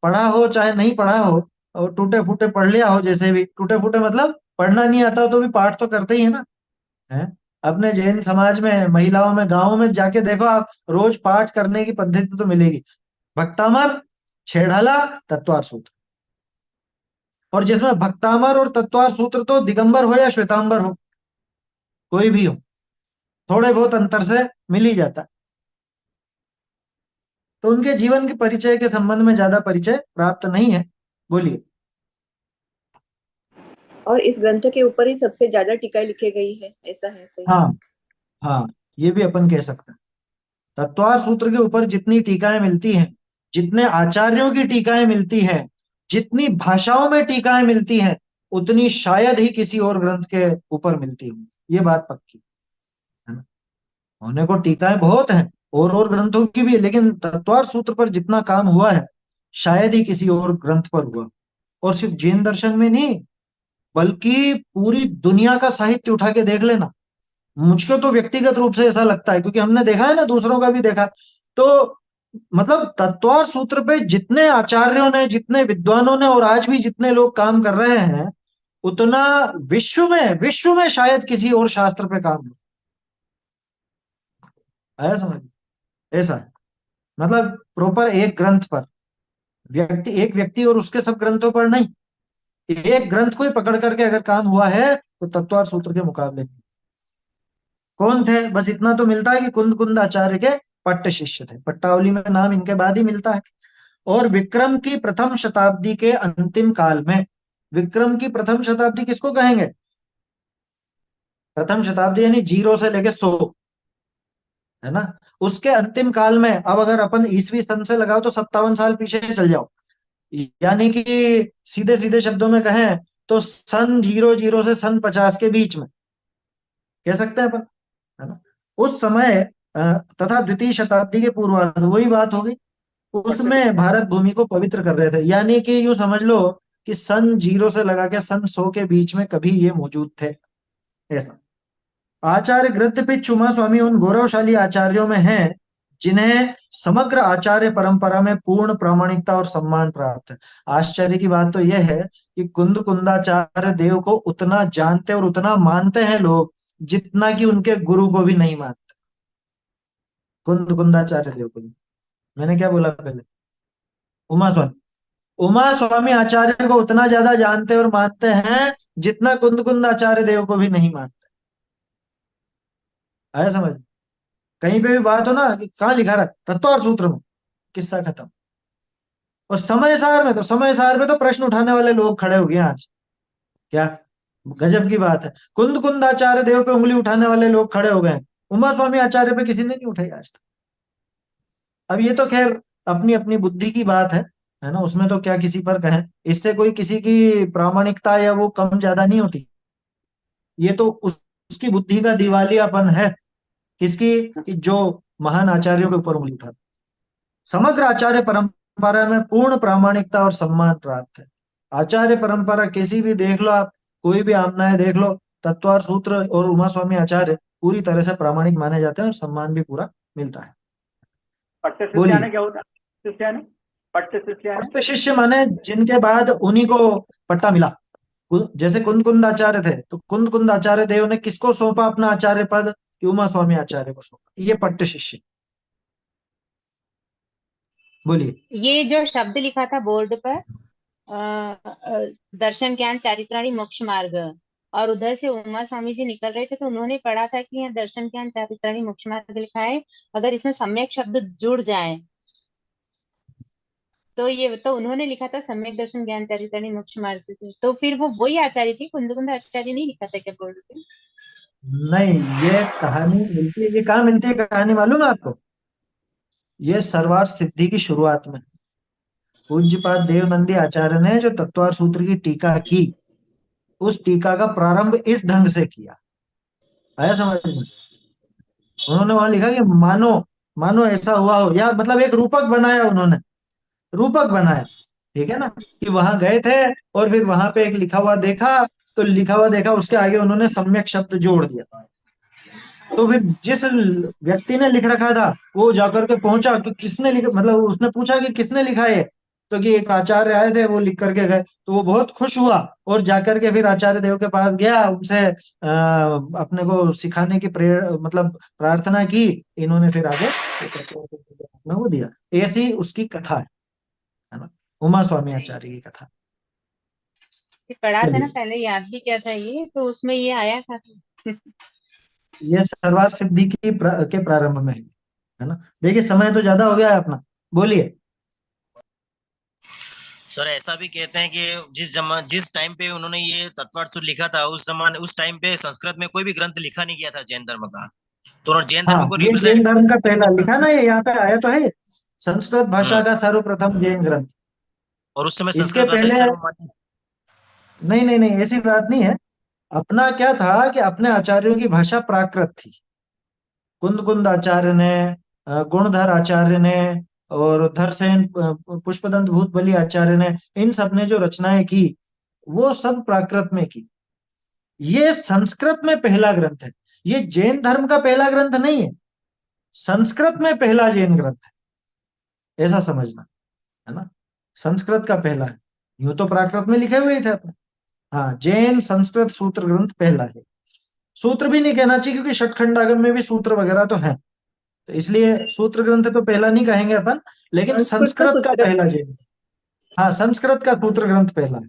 पढ़ा हो चाहे नहीं पढ़ा हो, और टूटे फूटे पढ़ लिया हो, जैसे भी टूटे फूटे मतलब पढ़ना नहीं आता हो तो भी पाठ तो करते ही है ना। है, अपने जैन समाज में महिलाओं में गांवों में जाके देखो आप, रोज पाठ करने की पद्धति तो मिलेगी। भक्तामर, छेड़ाला, तत्वार सूत्र। और जिसमें भक्तामर और तत्वार सूत्र तो दिगंबर हो या श्वेतांबर हो, कोई भी हो, थोड़े बहुत अंतर से मिल ही जाता है। तो उनके जीवन के परिचय के संबंध में ज्यादा परिचय प्राप्त नहीं है। बोलिए। और इस ग्रंथ के ऊपर ही सबसे ज्यादा टीका लिखी गई है, ऐसा है सही? हाँ हाँ, ये भी अपन कह सकते हैं। तत्वार सूत्र के ऊपर जितनी टीकाएं मिलती हैं, जितने आचार्यों की टीकाएं मिलती हैं, जितनी भाषाओं में टीकाएं मिलती हैं, उतनी शायद ही किसी और ग्रंथ के ऊपर मिलती होंगी। ये बात पक्की है ना। होने को टीकाएं बहुत हैं और ग्रंथों की भी, लेकिन तत्वार सूत्र पर जितना काम हुआ है शायद ही किसी और ग्रंथ पर हुआ। और सिर्फ जैन दर्शन में नहीं, बल्कि पूरी दुनिया का साहित्य उठा के देख लेना। मुझको तो व्यक्तिगत रूप से ऐसा लगता है, क्योंकि हमने देखा है ना, दूसरों का भी देखा। तो मतलब तत्वार सूत्र पे जितने आचार्यों ने, जितने विद्वानों ने और आज भी जितने लोग काम कर रहे हैं, उतना विश्व में शायद किसी और शास्त्र पे काम नहीं आया समझ। ऐसा है, मतलब प्रॉपर एक ग्रंथ पर, एक व्यक्ति और उसके सब ग्रंथों पर नहीं, एक ग्रंथ को ही पकड़ करके अगर काम हुआ है तो तत्वार सूत्र के मुकाबले नहीं। कौन थे? बस इतना तो मिलता है कि कुंद कुंद आचार्य के पट्ट शिष्य थे। पट्टावली में नाम इनके बाद ही मिलता है। और विक्रम की प्रथम शताब्दी के अंतिम काल में, विक्रम की प्रथम शताब्दी किसको कहेंगे? प्रथम शताब्दी यानी 0 से लेके 100, है ना। उसके अंतिम काल में, अब अगर अपन ईसवी सन से लगाओ तो 57 साल पीछे चल जाओ, यानी कि सीधे सीधे शब्दों में कहें तो सन 00 से सन 50 के बीच में कह सकते हैं अपन, है ना। उस समय तथा द्वितीय शताब्दी के पूर्वार्ध, वही बात होगी, उसमें भारत भूमि को पवित्र कर रहे थे। यानी कि यूं समझ लो कि सन 0 से लगा के सन 100 के बीच में कभी ये मौजूद थे, ऐसा। आचार्य गृद्धपिच उमा स्वामी उन गौरवशाली आचार्यों में हैं जिन्हें समग्र आचार्य परंपरा में पूर्ण प्रामाणिकता और सम्मान प्राप्त है। आश्चर्य की बात तो यह है कि कुंद कुंदाचार्य देव को उतना जानते और उतना मानते हैं लोग, जितना कि उनके गुरु को भी नहीं मानते। कुंद कुंदाचार्य देव को भी, मैंने क्या बोला पहले? उमा स्वामी, उमा स्वामी आचार्य को उतना ज्यादा जानते और मानते हैं जितना कुंद कुंद आचार्य देव को भी नहीं मानते। आया समझ? कहीं पे भी बात हो ना कि कहाँ लिखा रहा है, तत्व और सूत्र में, किस्सा खत्म। और समय सार में तो, समय सार में तो प्रश्न उठाने वाले लोग खड़े हो गए आज। क्या गजब की बात है, कुंद कुंद आचार्य देव पे उंगली उठाने वाले लोग खड़े हो गए हैं, उमा स्वामी आचार्य पे किसी ने नहीं उठाई आज तक। अब ये तो खैर अपनी अपनी बुद्धि की बात है ना, उसमें तो क्या किसी पर कहें, इससे कोई किसी की प्रामाणिकता या वो कम ज्यादा नहीं होती। ये तो उसकी बुद्धि का दिवालियापन है। किसकी? कि जो महान आचार्यों के ऊपर उंगली उठा। समग्र आचार्य परंपरा में पूर्ण प्रामाणिकता और सम्मान प्राप्त है। आचार्य परंपरा कैसी भी देख लो आप, कोई भी आमनाएं देख लो, तत्वार सूत्र और उमा स्वामी आचार्य पूरी तरह से प्रामाणिक माने जाते हैं और सम्मान भी पूरा मिलता है। पट्ट शिष्याने बोलिए। क्या होता है? शिष्याने, पट्ट शिष्याने, पट्ट शिष्य माने जिनके बाद उन्हीं को पट्टा मिला। जैसे कुंद कुंद आचार्य थे, तो कुंद कुंद आचार्य देव ने किसको सौंपा अपना आचार्य पद? कि उमा स्वामी आचार्य को सौंपा। ये पट्ट शिष्य। बोलिए। ये जो शब्द लिखा था बोर्ड पर, दर्शन ज्ञान चारित्राणी मोक्ष मार्ग, और उधर से उमा स्वामी जी निकल रहे थे तो उन्होंने पढ़ा था कि यहाँ दर्शन ज्ञान चारित्राणी मोक्ष मार्ग लिखा है, अगर इसमें सम्यक शब्द जुड़ जाए तो ये तो उन्होंने लिखा था सम्यक दर्शन ज्ञान चारित्राणी मोक्ष मार्ग से, तो फिर वो वही आचार्य थी, कुंद कुंद आचार्य नहीं लिखा था क्या बोर्ड पे? नहीं, ये कहानी मिलती है, ये कहाँ मिलती है कहानी मालूम है आपको? ये सरवार सिद्धि की शुरुआत में पूज्यपाद देवनंदी आचार्य ने जो तत्वार सूत्र की टीका की, उस टीका का प्रारंभ इस ढंग से किया। आया समझ में? उन्होंने वहां लिखा कि मानो, मानो ऐसा हुआ हो, या मतलब एक रूपक बनाया उन्होंने, रूपक बनाया, ठीक है ना, कि वहां गए थे और फिर वहां पे एक लिखा हुआ देखा, तो लिखा हुआ देखा, उसके आगे उन्होंने सम्यक शब्द जोड़ दिया। तो फिर जिस व्यक्ति ने लिख रखा था वो जाकर के पहुंचा कि किसने लिखा, मतलब उसने पूछा कि किसने लिखा है, तो कि एक आचार्य आए थे वो लिख करके गए। तो वो बहुत खुश हुआ और जाकर के फिर आचार्य देव के पास गया, उनसे अपने को सिखाने की प्रेर मतलब प्रार्थना की। इन्होंने फिर आगे अपना वो दिया। ऐसी उसकी कथा है ना, उमा स्वामी आचार्य की कथा। ये पढ़ा था ना चलिए, पहले, याद भी किया था ये, तो उसमें ये आया था। ये सर्वार सिद्धि की के प्रारंभ में है ना। देखिए समय तो ज्यादा हो गया है अपना। बोलिए। सर ऐसा भी कहते हैं कि जिस टाइम पे उन्होंने ये तत्वार्थ सूत्र लिखा था, उस टाइम पे संस्कृत में कोई भी ग्रंथ लिखा नहीं गया था जैन धर्म का। तो उन्होंने जैन हाँ, धर्म को ये जैन रिप्रेजेंट धर्म का पहला किया। लिखा ना, ये यहाँ पे आया तो है, संस्कृत भाषा हम्म। का सर्वप्रथम जैन ग्रंथ। और उस समय इसके संस्कृत भाषा ही पहले सर्वमान्य। नहीं नहीं नहीं, ऐसी बात नहीं है। अपना क्या था कि अपने आचार्यों की भाषा प्राकृत थी। कुंद कुंद आचार्य ने, गुणधर आचार्य ने, और धरसेन, पुष्पदंत भूतबली आचार्य ने, इन सब ने जो रचनाएं की वो सब प्राकृत में की। ये संस्कृत में पहला ग्रंथ है। ये जैन धर्म का पहला ग्रंथ नहीं है, संस्कृत में पहला जैन ग्रंथ है, ऐसा समझना, है ना। संस्कृत का पहला है। यूं तो प्राकृत में लिखे हुए ही थे अपने। हाँ, जैन संस्कृत सूत्र ग्रंथ पहला है। सूत्र भी नहीं कहना चाहिए क्योंकि षटखंडागम में भी सूत्र वगैरह तो है, तो इसलिए सूत्र ग्रंथ तो पहला नहीं कहेंगे अपन, लेकिन संस्कृत का संस्कृत का सूत्र। पहला जैन। हाँ, संस्कृत का सूत्र ग्रंथ पहला है,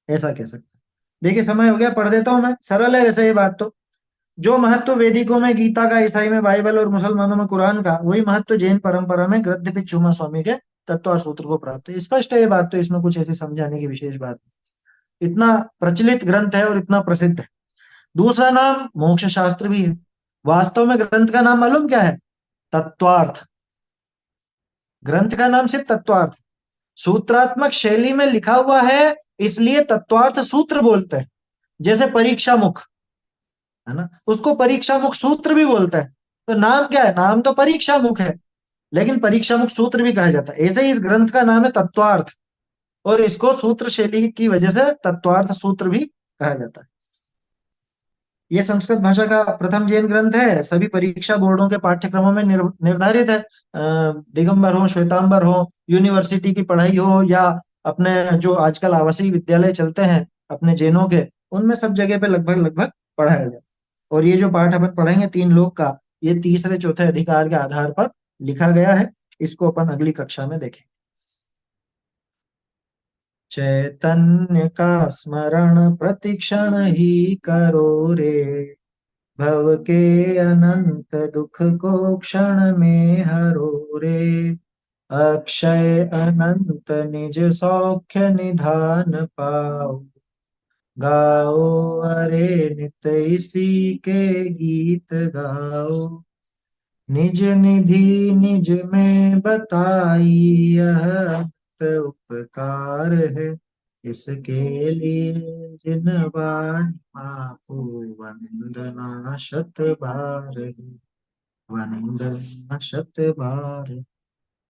ऐसा कह सकते हैं। देखिए समय हो गया, पढ़ देता हूं मैं, सरल है वैसे ये बात तो। जो महत्व वैदिकों में गीता का, ईसाई में बाइबल और मुसलमानों में कुरान का, वही महत्व जैन परंपरा में गद्यपि चूमा स्वामी के तत्व और सूत्र को प्राप्त है। स्पष्ट है ये बात तो, इसमें कुछ ऐसे समझाने की विशेष बात नहीं। इतना प्रचलित ग्रंथ है और इतना प्रसिद्ध है। दूसरा नाम मोक्ष शास्त्र भी है। वास्तव में ग्रंथ का नाम मालूम क्या है? तत्वार्थ। ग्रंथ का नाम सिर्फ तत्वार्थ। सूत्रात्मक शैली में लिखा हुआ है, इसलिए तत्वार्थ सूत्र बोलते हैं। जैसे परीक्षा मुख, है ना, उसको परीक्षा मुख सूत्र भी बोलते हैं। तो नाम क्या है? नाम तो परीक्षा मुख है, लेकिन परीक्षा मुख सूत्र भी कहा जाता है। ऐसे ही इस ग्रंथ का नाम है तत्वार्थ, और इसको सूत्र शैली की वजह से तत्वार्थ सूत्र भी कहा जाता है। ये संस्कृत भाषा का प्रथम जैन ग्रंथ है। सभी परीक्षा बोर्डों के पाठ्यक्रमों में निर्धारित है। दिगंबर हो, श्वेतांबर हो, यूनिवर्सिटी की पढ़ाई हो, या अपने जो आजकल आवासीय विद्यालय चलते हैं अपने जैनों के, उनमें सब जगह पे लगभग लगभग पढ़ाया जाता है। और ये जो पाठ अपन पढ़ेंगे तीन लोक का, ये तीसरे चौथे अधिकार के आधार पर लिखा गया है। इसको अपन अगली कक्षा में देखें। चैतन्य का स्मरण प्रतिक्षण ही करो रे, भव के अनंत दुख को क्षण में हरो रे, अक्षय अनंत निज सौख्य निधान पाओ, गाओ अरे नित इसी के गीत गाओ, निज निधि निज में बताई यह अनंत उपकार है, इसके लिए जिन वाणी मापो वंदना शत बार है, वंदना शत बार।